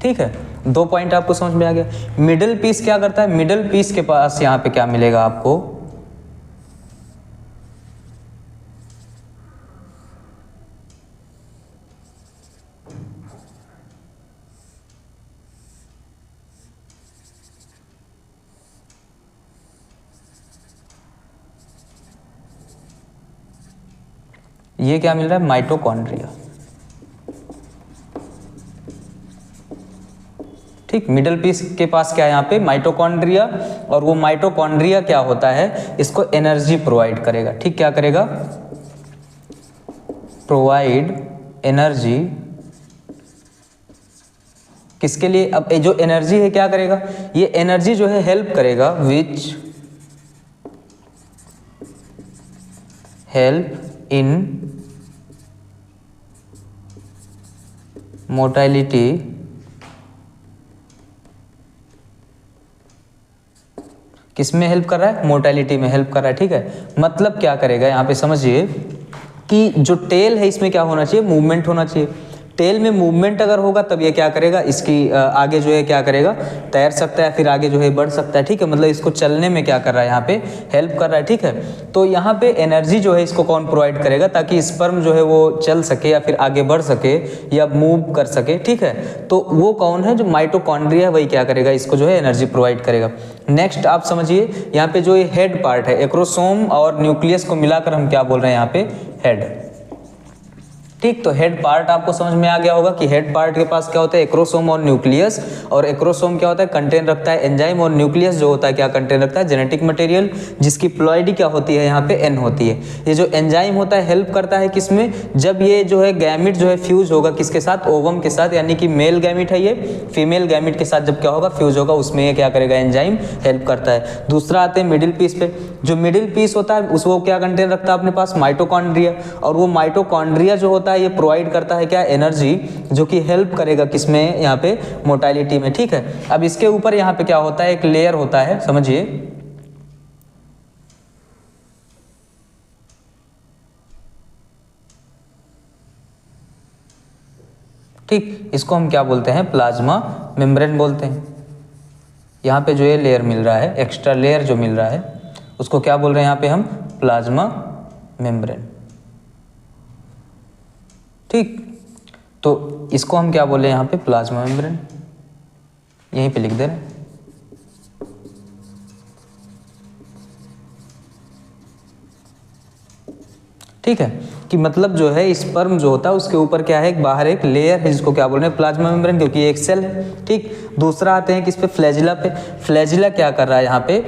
ठीक है। दो पॉइंट आपको समझ में आ गया। मिडल पीस क्या करता है, मिडल पीस के पास यहाँ पे क्या मिलेगा आपको, ये क्या मिल रहा है, माइटोकॉन्ड्रिया, ठीक। मिडल पीस के पास क्या है यहाँ पे, माइटोकॉन्ड्रिया, और वो माइटोकॉन्ड्रिया क्या होता है, इसको एनर्जी प्रोवाइड करेगा, ठीक, क्या करेगा, प्रोवाइड एनर्जी, किसके लिए, अब जो एनर्जी है क्या करेगा, ये एनर्जी जो है हेल्प करेगा, विच हेल्प इन मोटालिटी किसमें हेल्प कर रहा है, मोटालिटी में हेल्प कर रहा है, ठीक है। मतलब क्या करेगा यहाँ पे समझिए कि जो टेल है इसमें क्या होना चाहिए, मूवमेंट होना चाहिए। टेल में मूवमेंट अगर होगा तब ये क्या करेगा, इसकी आगे जो है क्या करेगा, तैर सकता है, फिर आगे जो है बढ़ सकता है, ठीक है। मतलब इसको चलने में क्या कर रहा है, यहाँ पे हेल्प कर रहा है, ठीक है। तो यहाँ पे एनर्जी जो है इसको कौन प्रोवाइड करेगा, ताकि स्पर्म जो है वो चल सके या फिर आगे बढ़ सके या मूव कर सके, ठीक है। तो वो कौन है, जो माइटोकॉन्ड्रिया है, वही क्या करेगा, इसको जो है एनर्जी प्रोवाइड करेगा। नेक्स्ट आप समझिए यहाँ पे जो ये हेड पार्ट है, एक्रोसोम और न्यूक्लियस को मिलाकर हम क्या बोल रहे हैं यहाँ पे, हेड, ठीक। तो हेड पार्ट आपको समझ में आ गया होगा कि हेड पार्ट के पास क्या होता है, एक्रोसोम और न्यूक्लियस। और एक्रोसोम क्या होता है, कंटेन रखता है एंजाइम, और न्यूक्लियस जो होता है क्या कंटेन रखता है, जेनेटिक मटेरियल, जिसकी प्लॉइडी क्या होती है यहाँ पे, एन होती है। ये जो एंजाइम होता है हेल्प करता है किसमें, जब ये जो है गैमिट जो है फ्यूज होगा किसके साथ, ओवम के साथ, यानी कि मेल गैमिट है ये, फीमेल गैमिट के साथ जब क्या होगा, फ्यूज होगा, उसमें ये क्या करेगा, एंजाइम हेल्प करता है। दूसरा आते हैं मिडिल पीस पे। जो मिडिल पीस होता है उसको क्या कंटेन रखता है अपने पास, माइटोकॉन्ड्रिया। और वो माइटोकॉन्ड्रिया जो होता है ये प्रोवाइड करता है क्या, एनर्जी, जो कि हेल्प करेगा किसमें, यहाँ पे मोटालिटी में, ठीक है। अब इसके ऊपर यहाँ पे क्या होता है, एक लेयर होता है, समझिए, ठीक, इसको हम क्या बोलते हैं, प्लाज्मा मेम्ब्रेन बोलते हैं। यहाँ पे जो ये लेयर मिल रहा है, एक्स्ट्रा लेयर जो मिल रहा है, उसको क्या बोल रहे हैं यहाँ पे हम, प्लाज्मा मेम्ब्रेन। ठीक, तो इसको हम क्या बोले यहाँ पे, प्लाज्मा मेम्ब्रेन, यहीं पे लिख दे रहे हैं। ठीक है, कि मतलब जो है स्पर्म जो होता है उसके ऊपर क्या है, एक बाहर एक लेयर है जिसको क्या बोल रहे हैं, प्लाज्मा मेम्ब्रेन, क्योंकि ये एक सेल है। ठीक, दूसरा आते हैं किस पे, फ्लैजिला पे। फ्लैजिला क्या कर रहा है यहाँ पे,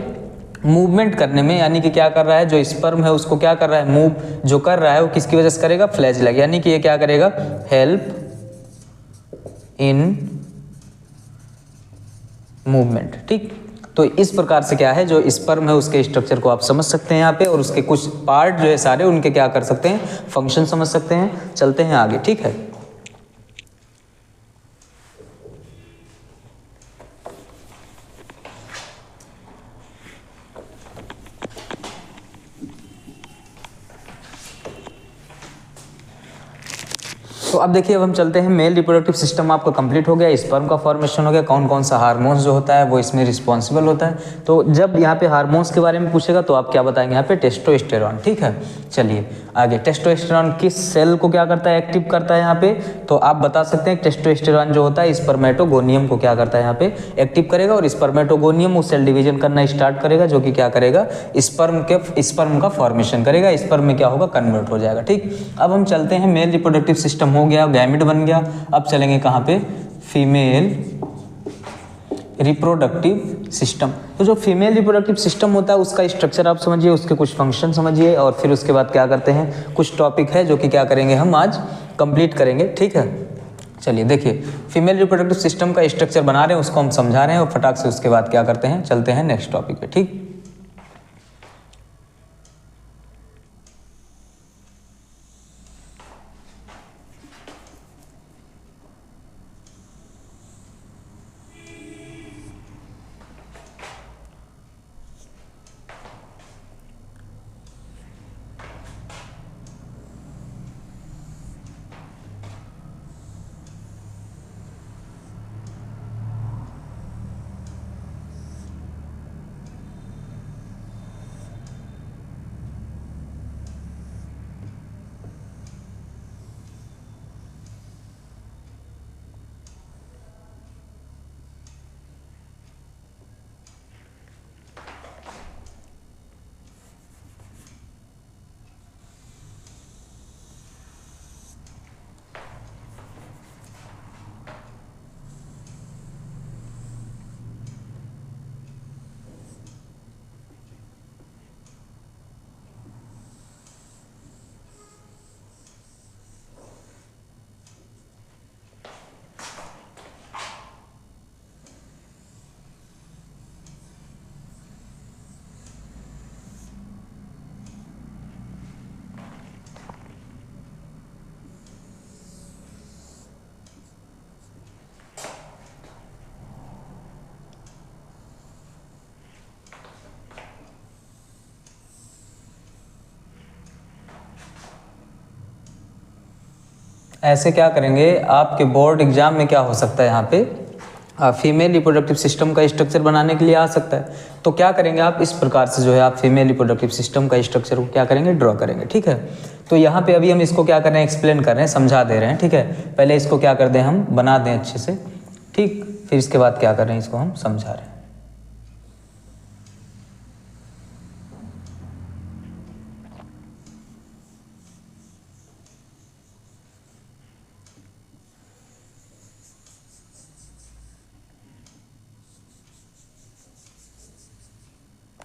मूवमेंट करने में, यानी कि क्या कर रहा है, जो स्पर्म है उसको क्या कर रहा है, मूव जो कर रहा है वो किसकी वजह से करेगा, फ्लैजिला, यानी कि ये क्या करेगा, हेल्प इन मूवमेंट। ठीक, तो इस प्रकार से क्या है, जो स्पर्म है उसके स्ट्रक्चर को आप समझ सकते हैं यहाँ पे, और उसके कुछ पार्ट जो है सारे उनके क्या कर सकते हैं, फंक्शन समझ सकते हैं। चलते हैं आगे। ठीक है, तो अब देखिए, अब हम चलते हैं, मेल रिप्रोडक्टिव सिस्टम आपका कंप्लीट हो गया, स्पर्म का फॉर्मेशन हो गया, कौन कौन सा हार्मोन्स जो होता है वो इसमें रिस्पॉन्सिबल होता है। तो जब यहाँ पे हार्मोन्स के बारे में पूछेगा तो आप क्या बताएंगे यहाँ पे, टेस्टोस्टेरॉन। ठीक है, चलिए आगे, टेस्टोस्टेरॉन किस सेल को क्या करता है, एक्टिव करता है यहाँ पे, तो आप बता सकते हैं टेस्टोस्टेरॉन जो होता है स्पर्मेटोगोनियम को क्या करता है यहाँ पे, एक्टिव करेगा, और स्पर्मेटोगोनियम वो सेल डिवीजन करना स्टार्ट करेगा, जो कि क्या करेगा, स्पर्म का फॉर्मेशन करेगा, स्पर्म में क्या होगा, कन्वर्ट हो जाएगा। ठीक, अब हम चलते हैं, मेल रिप्रोडक्टिव सिस्टम हो गया, गैमेट बन गया, अब चलेंगे कहाँ पे, फीमेल रिप्रोडक्टिव सिस्टम। तो जो फीमेल रिप्रोडक्टिव सिस्टम होता है उसका स्ट्रक्चर आप समझिए, उसके कुछ फंक्शन समझिए, और फिर उसके बाद क्या करते हैं, कुछ टॉपिक है जो कि क्या करेंगे हम आज कंप्लीट करेंगे। ठीक है, चलिए देखिए, फीमेल रिप्रोडक्टिव सिस्टम का स्ट्रक्चर बना रहे हैं, उसको हम समझा रहे हैं, और फटाक से उसके बाद क्या करते हैं, चलते हैं नेक्स्ट टॉपिक पे। ठीक, ऐसे क्या करेंगे, आपके बोर्ड एग्जाम में क्या हो सकता है, यहाँ पे फीमेल रिप्रोडक्टिव सिस्टम का स्ट्रक्चर बनाने के लिए आ सकता है। तो क्या करेंगे आप, इस प्रकार से जो है आप फीमेल रिप्रोडक्टिव सिस्टम का स्ट्रक्चर को क्या करेंगे, ड्रॉ करेंगे। ठीक है, तो यहाँ पे अभी हम इसको क्या कर रहे हैं, एक्सप्लेन कर रहे हैं, समझा दे रहे हैं। ठीक है, पहले इसको क्या कर दें, हम बना दें अच्छे से। ठीक, फिर इसके बाद क्या कर रहे हैं, इसको हम समझा रहे हैं।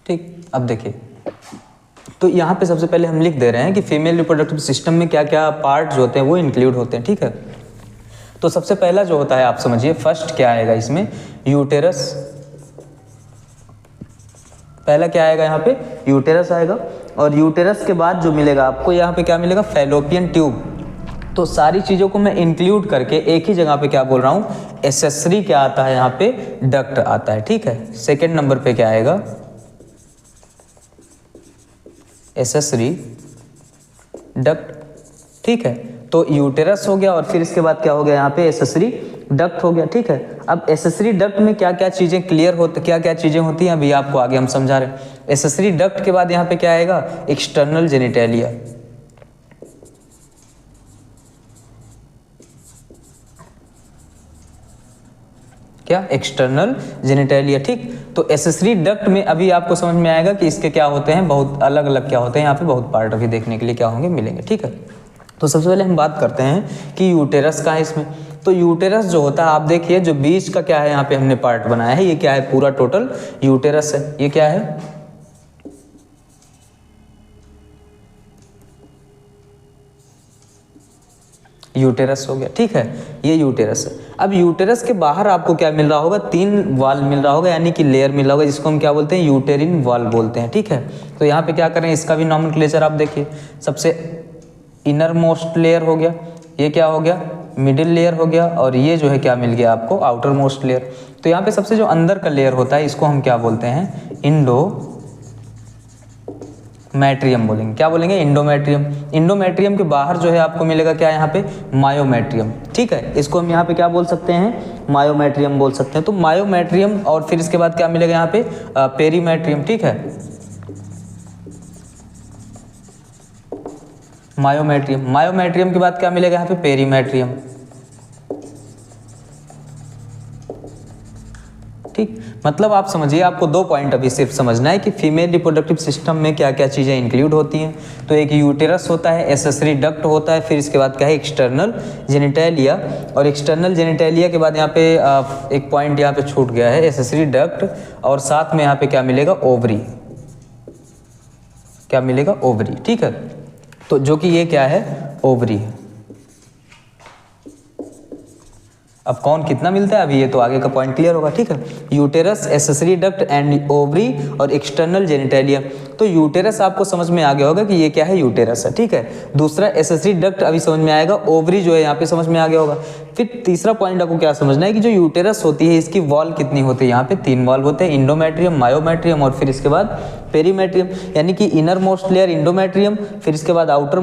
ठीक, अब देखिए, तो यहाँ पे सबसे पहले हम लिख दे रहे हैं कि फीमेल रिप्रोडक्टिव सिस्टम में क्या क्या पार्ट्स होते हैं वो इंक्लूड होते हैं। ठीक है, तो सबसे पहला जो होता है आप समझिए, फर्स्ट क्या आएगा इसमें, यूटेरस। पहला क्या आएगा यहाँ पे, यूटेरस आएगा, और यूटेरस के बाद जो मिलेगा आपको यहाँ पे क्या मिलेगा, फैलोपियन ट्यूब। तो सारी चीज़ों को मैं इंक्लूड करके एक ही जगह पे क्या बोल रहा हूँ, एसेसरी क्या आता है यहाँ पे, डक्ट आता है। ठीक है, सेकेंड नंबर पे क्या आएगा, एसेसरी डक्ट। ठीक है, तो यूटेरस हो गया और फिर इसके बाद क्या हो गया यहाँ पे एसेसरी डक्ट हो गया, ठीक है। अब एसेसरी डक्ट में क्या क्या चीज़ें क्लियर होती, क्या क्या चीज़ें होती हैं अभी आपको आगे हम समझा रहे हैं। एसेसरी डक्ट के बाद यहाँ पे क्या आएगा, एक्सटर्नल जेनिटेलिया। क्या, एक्सटर्नल जेनिटेलिया, ठीक। तो एसेसरी डक्ट में अभी आपको समझ में आएगा कि इसके क्या होते हैं, बहुत अलग अलग क्या होते हैं, यहाँ पे बहुत पार्ट अभी देखने के लिए क्या होंगे, मिलेंगे, ठीक है। तो सबसे पहले हम बात करते हैं कि यूटेरस का है इसमें। तो यूटेरस जो होता है, आप देखिए जो बीच का क्या है यहाँ पे हमने पार्ट बनाया है, ये क्या है, पूरा टोटल यूटेरस है। ये क्या है, यूटेरस हो गया, ठीक है, ये यूटेरस है। अब यूटेरस के बाहर आपको क्या मिल रहा होगा, 3 वाल मिल रहा होगा, यानी कि लेयर मिल रहा होगा, जिसको हम क्या बोलते हैं, यूटेरिन वाल बोलते हैं, ठीक है। तो यहाँ पे क्या करें, इसका भी नॉमेनक्लेचर आप देखिए। सबसे इनर मोस्ट लेयर हो गया, ये क्या हो गया, मिडिल लेयर हो गया, और ये जो है क्या मिल गया आपको, आउटर मोस्ट लेयर। तो यहाँ पे सबसे जो अंदर का लेयर होता है, इसको हम क्या बोलते हैं, इंडोमेट्रियम बोलेंगे। क्या बोलेंगे, इंडोमेट्रियम। इंडोमेट्रियम के बाहर जो है आपको मिलेगा क्या, यहाँ पे मायोमेट्रियम, ठीक है। इसको हम यहाँ पे क्या बोल सकते हैं, मायोमेट्रियम बोल सकते हैं। तो मायोमेट्रियम, और फिर इसके बाद क्या मिलेगा यहाँ पे, पेरीमेट्रियम, ठीक है, मायोमेट्रियम। मायोमेट्रियम के बाद क्या मिलेगा यहाँ पे, पेरीमेट्रियम, ठीक। मतलब आप समझिए, आपको 2 पॉइंट अभी सिर्फ समझना है कि फीमेल रिप्रोडक्टिव सिस्टम में क्या क्या चीज़ें इंक्लूड होती हैं। तो एक यूटेरस होता है, एसेसरी डक्ट होता है, फिर इसके बाद क्या है, एक्सटर्नल जेनिटेलिया। और एक्सटर्नल जेनिटेलिया के बाद यहाँ पे एक पॉइंट यहाँ पे छूट गया है, एसेसरी डक्ट, और साथ में यहाँ पे क्या मिलेगा, ओवरी। क्या मिलेगा, ओवरी, ठीक है। तो जो कि ये क्या है, ओवरी है। अब कौन कितना मिलता है, अभी ये तो आगे का पॉइंट क्लियर होगा, ठीक है। Uterus, accessory duct and ovary और एक्सटर्नल जेनिटेलिया। तो यूटेरस आपको समझ में आ गया होगा कि ये क्या है, यूटेरस है, ठीक है। दूसरा एसेसरी डक्ट अभी समझ में आएगा, ओवरी जो है यहाँ पे समझ में आ गया होगा। फिर तीसरा पॉइंट आपको क्या समझना है कि जो यूटेरस होती है, इसकी वॉल कितनी होती है, यहाँ पे 3 वॉल होते हैं, इंडोमेट्रियम, मायोमेट्रियम और फिर इसके बाद पेरीमेट्रियम। यानी कि इनर मोस्ट लेयर इंडोमेट्रियम, फिर इसके बाद आउटर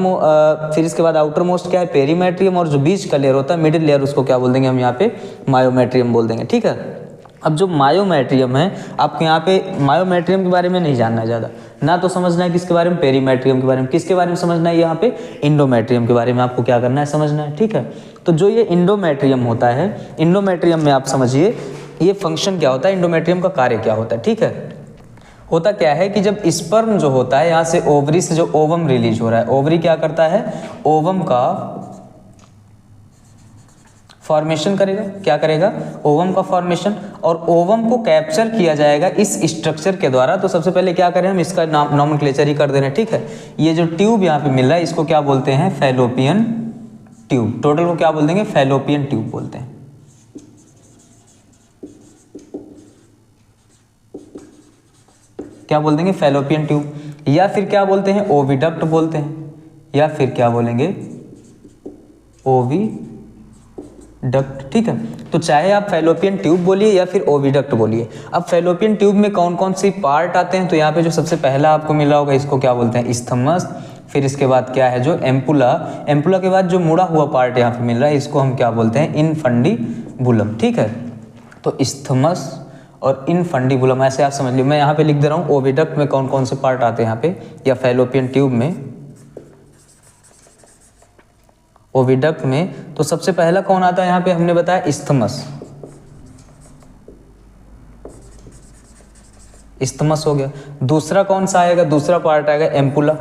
मोस्ट क्या है, पेरीमेट्रियम, और जो बीच का लेयर होता है, मिडिल लेयर, उसको क्या बोल देंगे हम यहाँ पे, मायोमेट्रियम बोल देंगे, ठीक है। अब जो मायोमेट्रियम है, आपको यहाँ पे मायोमेट्रियम के बारे में नहीं जानना है ज़्यादा, ना तो समझना है किसके बारे में, पेरीमेट्रियम के बारे में। किसके बारे में समझना है, यहाँ पे इंडोमेट्रियम के बारे में आपको क्या करना है, समझना है, ठीक है। तो जो ये इंडोमेट्रियम होता है, इंडोमेट्रियम में आप समझिए ये फंक्शन क्या होता है, इंडोमेट्रियम का कार्य क्या होता है, ठीक है। होता क्या है कि जब स्पर्म जो होता है, यहाँ से ओवरी से जो ओवम रिलीज हो रहा है, ओवरी क्या करता है, ओवम का फॉर्मेशन करेगा। क्या करेगा, ओवम का फॉर्मेशन, और ओवम को कैप्चर किया जाएगा इस स्ट्रक्चर के द्वारा। तो सबसे पहले क्या करें हम, इसका नॉमेनक्लेचर ही कर दे रहे हैं, ठीक है। ये जो ट्यूब यहाँ पे मिल रहा है, इसको क्या बोलते हैं, फैलोपियन ट्यूब। टोटल को क्या बोल देंगे, फैलोपियन ट्यूब बोलते हैं। क्या बोल देंगे, फैलोपियन ट्यूब, या फिर क्या बोलते हैं, ओविडक्ट बोलते हैं, या फिर क्या बोलेंगे, ओविडक्ट, ठीक है। तो चाहे आप फैलोपियन ट्यूब बोलिए या फिर ओविडक्ट बोलिए। अब फैलोपियन ट्यूब में कौन कौन सी पार्ट आते हैं, तो यहाँ पे जो सबसे पहला आपको मिला होगा, इसको क्या बोलते हैं, इस्थमस। फिर इसके बाद क्या है, जो एम्पुला। एम्पुला के बाद जो मुड़ा हुआ पार्ट यहाँ पे मिल रहा है, इसको हम क्या बोलते हैं, इनफंडिबुलम, ठीक है। तो इस्थमस और इनफंडिबुलम, ऐसे आप समझ लीजिए। मैं यहाँ पे लिख दे रहा हूँ, ओविडक्ट में कौन कौन से पार्ट आते हैं यहाँ पे, या फैलोपियन ट्यूब में, ओविडक्ट में। तो सबसे पहला कौन आता है यहाँ पे, हमने बताया इस्थमस। इस्थमस हो गया। दूसरा कौन सा आएगा, दूसरा पार्ट आएगा एम्पुला,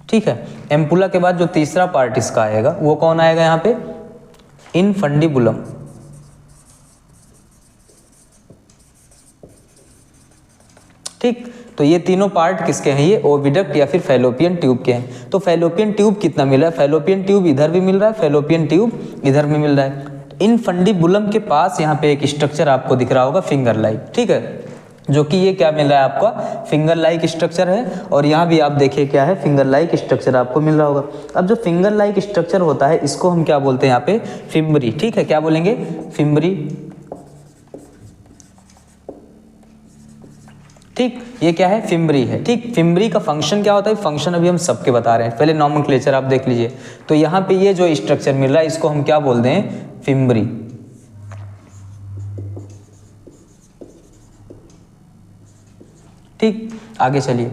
ठीक है। एम्पुला के बाद जो तीसरा पार्ट इसका आएगा, वो कौन आएगा यहाँ पे, इनफंडिबुलम, ठीक। तो ये तीनों पार्ट किसके हैं, ये ओविडक्ट या फिर फैलोपियन ट्यूब के हैं। तो फैलोपियन ट्यूब कितना मिल रहा है, फैलोपियन ट्यूब इधर भी मिल रहा है, फैलोपियन ट्यूब इधर भी मिल रहा है। इनफंडिबुलम के पास यहाँ पे एक स्ट्रक्चर आपको दिख रहा होगा, फिंगर लाइक, ठीक है, जो कि ये क्या मिल रहा है आपका, फिंगर लाइक स्ट्रक्चर है। और यहाँ भी आप देखिए क्या है, फिंगर लाइक स्ट्रक्चर आपको मिल रहा होगा। अब जो फिंगर लाइक स्ट्रक्चर होता है, इसको हम क्या बोलते हैं यहाँ पे, फिम्बरी, ठीक है। क्या बोलेंगे, फिम्बरी, ठीक, ये क्या है, फिम्बरी है। ठीक, फिम्बरी का फंक्शन क्या होता है, फंक्शन अभी हम सबके बता रहे हैं, पहले नॉमेनक्लेचर आप देख लीजिए। तो यहाँ पे ये जो स्ट्रक्चर मिल रहा है इसको हम क्या बोलते हैं, फिम्बरी। ठीक, आगे चलिए।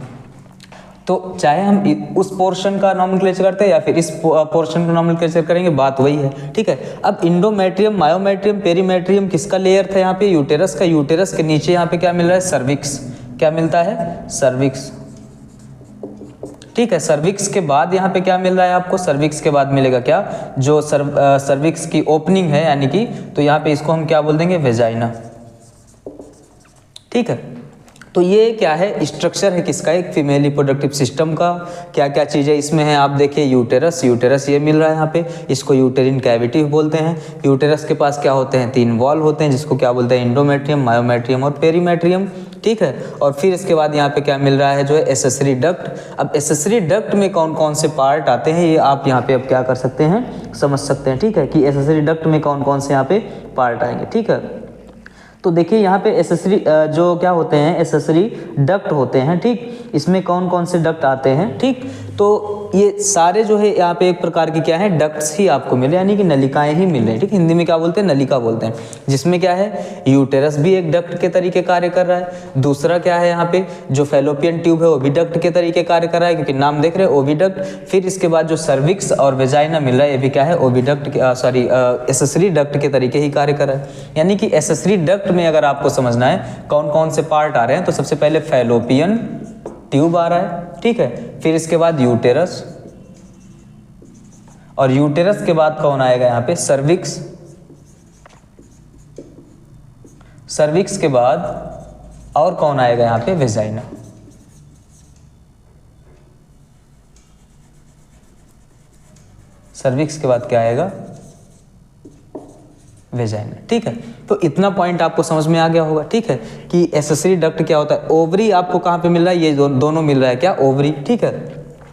तो चाहे हम उस पोर्शन का नॉमेनक्लेचर करते हैं या फिर इस पोर्शन का नॉमेनक्लेचर करेंगे, बात वही है। ठीक है, अब इंडोमेट्रियम, मायोमेट्रियम, पेरीमेट्रियम किसका लेयर था यहाँ पे, यूटेरस का। यूटेरस के नीचे यहाँ पे क्या मिल रहा है, सर्विक्स। क्या मिलता है, सर्विक्स। ठीक है, सर्विक्स के बाद यहाँ पे क्या मिल रहा है आपको, सर्विक्स के बाद मिलेगा क्या, जो सर्विक्स की ओपनिंग है यानी कि, तो यहाँ पे इसको हम क्या बोल देंगे, वेजाइना। ठीक है, तो ये क्या है, स्ट्रक्चर है किसका, एक फीमेल रिप्रोडक्टिव सिस्टम का। क्या क्या चीज़ें इसमें हैं आप देखिए, यूटेरस, यूटेरस ये मिल रहा है यहाँ पे, इसको यूटेरिन कैविटी बोलते हैं। यूटेरस के पास क्या होते हैं, 3 वॉल होते हैं जिसको क्या बोलते हैं, इंडोमेट्रियम, मायोमेट्रियम और पेरीमेट्रियम। ठीक है, और फिर इसके बाद यहाँ पे क्या मिल रहा है, जो है एसेसरी डक्ट। अब एसेसरी डक्ट में कौन कौन से पार्ट आते हैं ये आप यहाँ पे अब क्या कर सकते हैं, समझ सकते हैं। ठीक है, कि एसेसरी डक्ट में कौन कौन से यहाँ पे पार्ट आएंगे। ठीक है, तो देखिए यहाँ पे एसेसरी जो क्या होते हैं, एसेसरी डक्ट होते हैं। ठीक, इसमें कौन कौन से डक्ट आते हैं। ठीक, तो ये सारे जो है यहाँ पे एक प्रकार की क्या है, डक्ट्स ही आपको मिले, यानी कि नलिकाएं ही मिल रही हैं। ठीक, हिंदी में क्या बोलते हैं, नलिका बोलते हैं। जिसमें क्या है, यूटेरस भी एक डक्ट के तरीके कार्य कर रहा है। दूसरा क्या है, यहाँ पे जो फैलोपियन ट्यूब है वो भी डक्ट के तरीके कार्य कर रहा है, क्योंकि नाम देख रहे हैं ओविडक्ट। फिर इसके बाद जो सर्विक्स और वेजाइना मिल रहा है ये भी क्या है, ओविडक्ट, सॉरी एसेसरी डक्ट के तरीके ही कार्य कर रहा है। यानी कि एसेसरी डक्ट में अगर आपको समझना है कौन कौन से पार्ट आ रहे हैं, तो सबसे पहले फैलोपियन ट्यूब आ रहा है। ठीक है, फिर इसके बाद यूटेरस, और यूटेरस के बाद कौन आएगा यहाँ पे, सर्विक्स। सर्विक्स के बाद और कौन आएगा यहाँ पे, वेजाइना। सर्विक्स के बाद क्या आएगा, वेजाइना। ठीक है, तो इतना पॉइंट आपको समझ में आ गया होगा। ठीक है, कि एसेसरी डक्ट क्या होता है। ओवरी आपको कहाँ पे मिल रहा है, ये दोनों मिल रहा है क्या, ओवरी। ठीक है,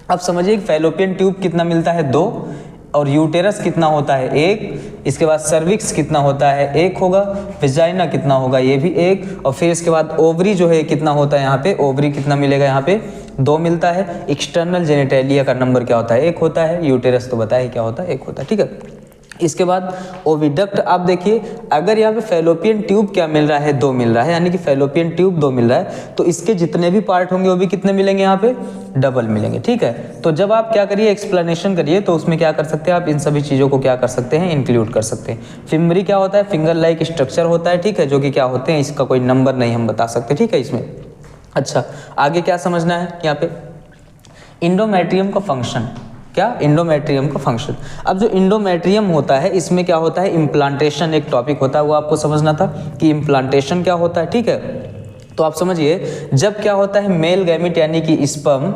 अब समझिए फैलोपियन ट्यूब कितना मिलता है, 2, और यूटेरस कितना होता है, 1। इसके बाद सर्विक्स कितना होता है, 1 होगा। वेजाइना कितना होगा, ये भी 1। और फिर इसके बाद ओवरी जो है कितना होता है यहाँ पे, ओवरी कितना मिलेगा यहाँ पे, 2 मिलता है। एक्सटर्नल जेनिटेलिया का नंबर क्या होता है, 1 होता है। यूटेरस तो बताया क्या होता है, 1 होता है। ठीक है, इसके बाद ओविडक्ट आप देखिए, अगर यहाँ पे फैलोपियन ट्यूब क्या मिल रहा है, 2 मिल रहा है, यानी कि फैलोपियन ट्यूब 2 मिल रहा है, तो इसके जितने भी पार्ट होंगे वो भी कितने मिलेंगे, यहाँ पे डबल मिलेंगे। ठीक है, तो जब आप क्या करिए, एक्सप्लेनेशन करिए, तो उसमें क्या कर सकते हैं आप, इन सभी चीज़ों को क्या कर सकते हैं, इंक्लूड कर सकते हैं। फिम्बरी क्या होता है, फिंगर लाइक स्ट्रक्चर होता है। ठीक है, जो कि क्या होते हैं, इसका कोई नंबर नहीं हम बता सकते। ठीक है, इसमें अच्छा आगे क्या समझना है, यहाँ पे इंडोमेट्रियम का फंक्शन, क्या, इंडोमेट्रियम का फंक्शन। अब जो इंडोमेट्रियम होता है इसमें क्या होता है, इम्प्लांटेशन एक टॉपिक होता है, वो आपको समझना था कि इम्प्लांटेशन क्या होता है। ठीक है, तो आप समझिए जब क्या होता है, मेल गैमिट यानी कि स्पर्म,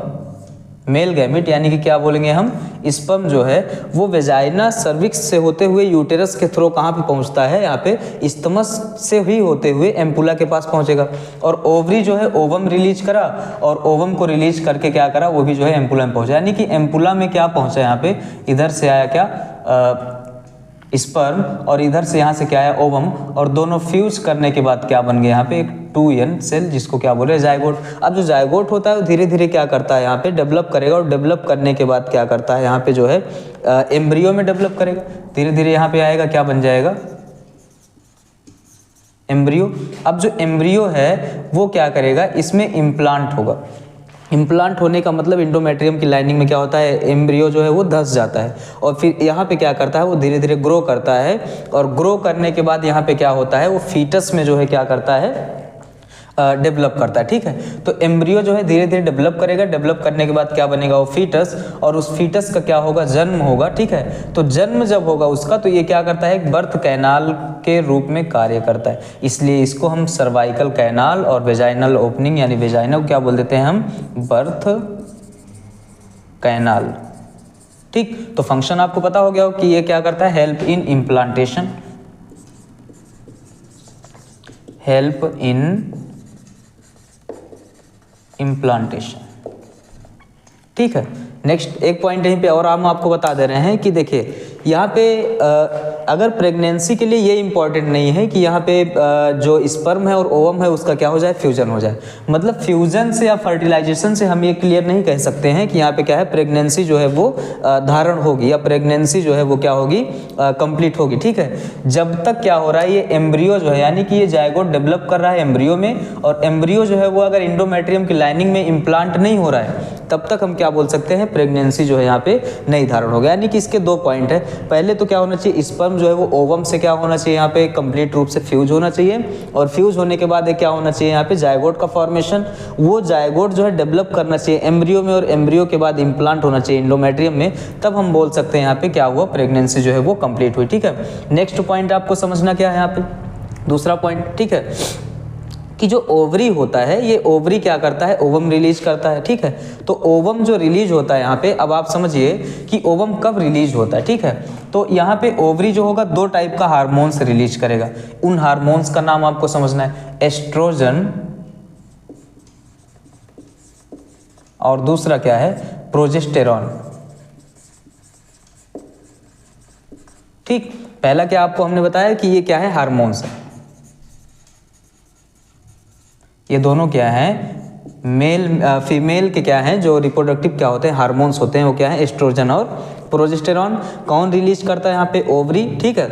मेल गैमिट यानी कि क्या बोलेंगे हम, स्पर्म जो है वो वेजाइना सर्विक्स से होते हुए यूटेरस के थ्रू कहाँ पे पहुँचता है, यहाँ पे इस्तमस से ही होते हुए एम्पुला के पास पहुँचेगा। और ओवरी जो है ओवम रिलीज करा, और ओवम को रिलीज करके क्या करा, वो भी जो है एम्पुला में पहुँचा। यानी कि एम्पुला में क्या पहुँचा, यहाँ पे इधर से आया क्या, स्पर्म, और इधर से यहाँ से क्या है, ओवम, और दोनों फ्यूज करने के बाद क्या बन गया, यहाँ पे एक 2n सेल, जिसको क्या बोले, जायगोट। अब जो जायगोट होता है वो धीरे धीरे क्या करता है, यहाँ पे डेवलप करेगा, और डेवलप करने के बाद क्या करता है, यहाँ पे जो है एम्ब्रियो में डेवलप करेगा, धीरे धीरे यहाँ पे आएगा, क्या बन जाएगा, एम्ब्रियो। अब जो एम्ब्रियो है वो क्या करेगा, इसमें इम्प्लांट होगा। इम्प्लांट होने का मतलब इंडोमेट्रियम की लाइनिंग में क्या होता है, एम्ब्रियो जो है वो धंस जाता है, और फिर यहाँ पे क्या करता है, वो धीरे धीरे ग्रो करता है, और ग्रो करने के बाद यहाँ पे क्या होता है, वो फीटस में जो है क्या करता है, डेवलप करता है। ठीक है, तो एम्ब्रियो जो है धीरे धीरे डेवलप करेगा, डेवलप करने के बाद क्या बनेगा, वो फीटस, और उस फीटस का क्या होगा, जन्म होगा। ठीक है, तो जन्म जब होगा उसका, तो ये क्या करता है, एक बर्थ कैनाल के रूप में कार्य करता है, इसलिए इसको हम सर्वाइकल कैनाल और वेजाइनल ओपनिंग यानी वेजाइना को क्या बोल देते हैं हम, बर्थ कैनाल। ठीक, तो फंक्शन आपको पता हो गया हो कि ये क्या करता है, help in implantation, help in implantation. ठीक है, नेक्स्ट एक पॉइंट यहीं पे और हम आपको बता दे रहे हैं कि देखिए यहाँ पे अगर प्रेगनेंसी के लिए ये इंपॉर्टेंट नहीं है कि यहाँ पे जो स्पर्म है और ओवम है उसका क्या हो जाए, फ्यूजन हो जाए। मतलब फ्यूजन से या फर्टिलाइजेशन से हम ये क्लियर नहीं कह सकते हैं कि यहाँ पे क्या है, प्रेगनेंसी जो है वो धारण होगी या प्रेगनेंसी जो है वो क्या होगी, कंप्लीट होगी। ठीक है, जब तक क्या हो रहा है, ये एम्ब्रियो जो है यानी कि ये जायगोट डेवलप कर रहा है एम्ब्रियो में, और एम्ब्रियो जो है वो अगर इंडोमेट्रियम की लाइनिंग में इम्प्लांट नहीं हो रहा है तब तक हम क्या बोल सकते हैं, प्रेगनेंसी जो है यहाँ पे नहीं धारण होगा। यानी कि इसके दो पॉइंट है, पहले तो क्या होना चाहिए, स्पर्म जो है वो ओवम से क्या होना चाहिए, यहाँ पे कंप्लीट रूप से फ्यूज होना चाहिए, और फ्यूज होने के बाद क्या होना चाहिए, यहाँ पे जायगोट का फॉर्मेशन, वो जायगोट जो है डेवलप करना चाहिए एम्ब्रियो में, और एम्ब्रियो के बाद इम्प्लांट होना चाहिए इंडोमेट्रियम में, तब हम बोल सकते हैं यहाँ पे क्या हुआ, प्रेगनेंसी जो है वो कंप्लीट हुई। ठीक है, नेक्स्ट पॉइंट आपको समझना क्या है यहाँ पे, दूसरा पॉइंट, ठीक है, कि जो ओवरी होता है, ये ओवरी क्या करता है, ओवम रिलीज करता है। ठीक है, तो ओवम जो रिलीज होता है यहाँ पे, अब आप समझिए कि ओवम कब रिलीज होता है। ठीक है, तो यहाँ पे ओवरी जो होगा दो टाइप का हार्मोन्स रिलीज करेगा, उन हार्मोन्स का नाम आपको समझना है, एस्ट्रोजन और दूसरा क्या है, प्रोजेस्टेरॉन। ठीक, पहला क्या आपको हमने बताया कि ये क्या है, हार्मोन्स है, ये दोनों क्या हैं, मेल फीमेल के क्या हैं, जो रिप्रोडक्टिव क्या होते हैं, हार्मोन्स होते हैं, वो क्या है, एस्ट्रोजन और प्रोजेस्टेरॉन। कौन रिलीज करता है यहाँ पे, ओवरी। ठीक है,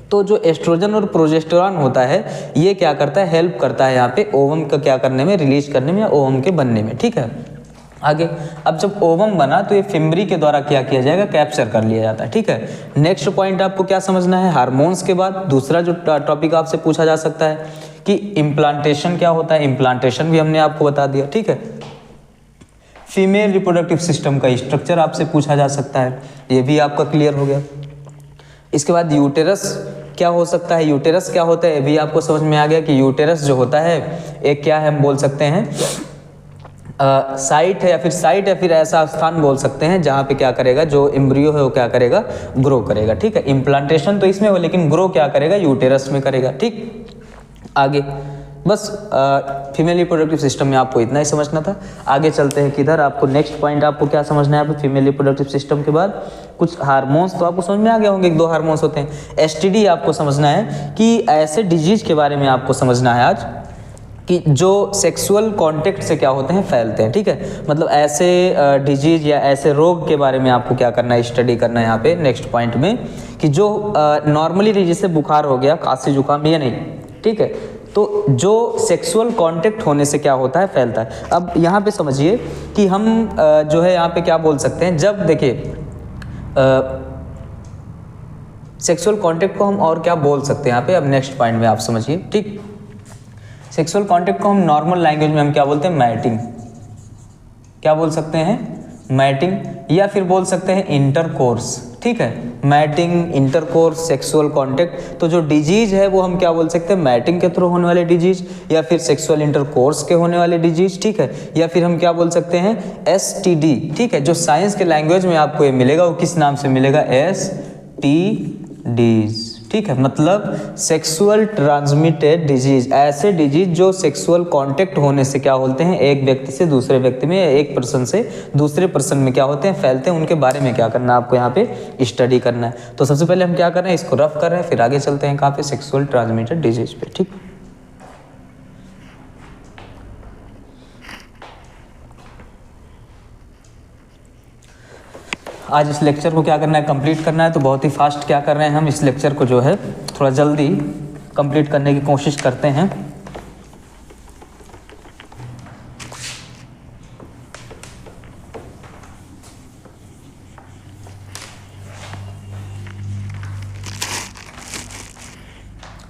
तो जो एस्ट्रोजन और प्रोजेस्टेरॉन होता है ये क्या करता है, हेल्प करता है यहाँ पे ओवम का क्या करने में, रिलीज करने में या ओवम के बनने में। ठीक है, आगे, अब जब ओवम बना तो ये फिम्बरी के द्वारा क्या किया जाएगा, कैप्चर कर लिया जाता है। ठीक है, नेक्स्ट पॉइंट आपको क्या समझना है, हार्मोन्स के बाद दूसरा जो टॉपिक आपसे पूछा जा सकता है कि इम्प्लांटेशन क्या होता है, इम्प्लांटेशन भी हमने आपको बता दिया। ठीक है, फीमेल रिप्रोडक्टिव सिस्टम का स्ट्रक्चर आपसे पूछा जा सकता है, ये भी आपका क्लियर हो गया। इसके बाद यूटेरस क्या हो सकता है, यूटेरस क्या होता है, ये भी आपको समझ में आ गया कि यूटेरस जो होता है एक क्या है, हम बोल सकते हैं साइट है, या फिर ऐसा स्थान बोल सकते हैं जहाँ पे क्या करेगा, जो एम्ब्रियो है वो क्या करेगा, ग्रो करेगा। ठीक है, इम्प्लांटेशन तो इसमें हो लेकिन ग्रो क्या करेगा, यूटेरस में करेगा। ठीक, आगे बस फीमेल रिप्रोडक्टिव सिस्टम में आपको इतना ही समझना था। आगे चलते हैं किधर, आपको नेक्स्ट पॉइंट आपको क्या समझना है, आप फीमेल रिप्रोडक्टिव सिस्टम के बाद कुछ हार्मोन्स तो आपको समझ में आ गया होंगे, एक दो हार्मोन्स होते हैं। एसटीडी आपको समझना है कि ऐसे डिजीज के बारे में आपको समझना है आज कि जो सेक्सुअल कांटेक्ट से क्या होते हैं, फैलते हैं। ठीक है, मतलब ऐसे डिजीज या ऐसे रोग के बारे में आपको क्या करना है, स्टडी करना है यहाँ पे नेक्स्ट पॉइंट में, कि जो नॉर्मली जैसे बुखार हो गया, खांसी जुकाम, ये नहीं। ठीक है, तो जो सेक्सुअल कांटेक्ट होने से क्या होता है, फैलता है। अब यहाँ पे समझिए कि हम जो है यहाँ पे क्या बोल सकते हैं, जब देखिए सेक्सुअल कांटेक्ट को हम और क्या बोल सकते हैं यहाँ पे, अब नेक्स्ट पॉइंट में आप समझिए। ठीक, सेक्सुअल कांटेक्ट को हम नॉर्मल लैंग्वेज में हम क्या बोलते हैं, मैटिंग। क्या बोल सकते हैं, मैटिंग, या फिर बोल सकते हैं इंटरकोर्स। ठीक है, मैटिंग, इंटरकोर्स, सेक्सुअल कांटेक्ट। तो जो डिजीज है वो हम क्या बोल सकते हैं, मैटिंग के थ्रू होने वाले डिजीज, या फिर सेक्सुअल इंटरकोर्स के होने वाले डिजीज। ठीक है, या फिर हम क्या बोल सकते हैं, एसटीडी। ठीक है, जो साइंस के लैंग्वेज में आपको ये मिलेगा वो किस नाम से मिलेगा, एसटीडीज। ठीक है, मतलब सेक्सुअल ट्रांसमिटेड डिजीज, ऐसे डिजीज जो सेक्सुअल कांटेक्ट होने से क्या होते हैं, एक व्यक्ति से दूसरे व्यक्ति में, एक पर्सन से दूसरे पर्सन में क्या होते हैं, फैलते हैं, उनके बारे में क्या करना है आपको यहाँ पे स्टडी करना है। तो सबसे पहले हम क्या कर रहे हैं, इसको रफ कर रहे हैं, फिर आगे चलते हैं कहाँ पे, सेक्सुअल ट्रांसमिटेड डिजीज पे। ठीक, आज इस लेक्चर को क्या करना है, कंप्लीट करना है। तो बहुत ही फास्ट क्या कर रहे हैं हम, इस लेक्चर को जो है थोड़ा जल्दी कंप्लीट करने की कोशिश करते हैं।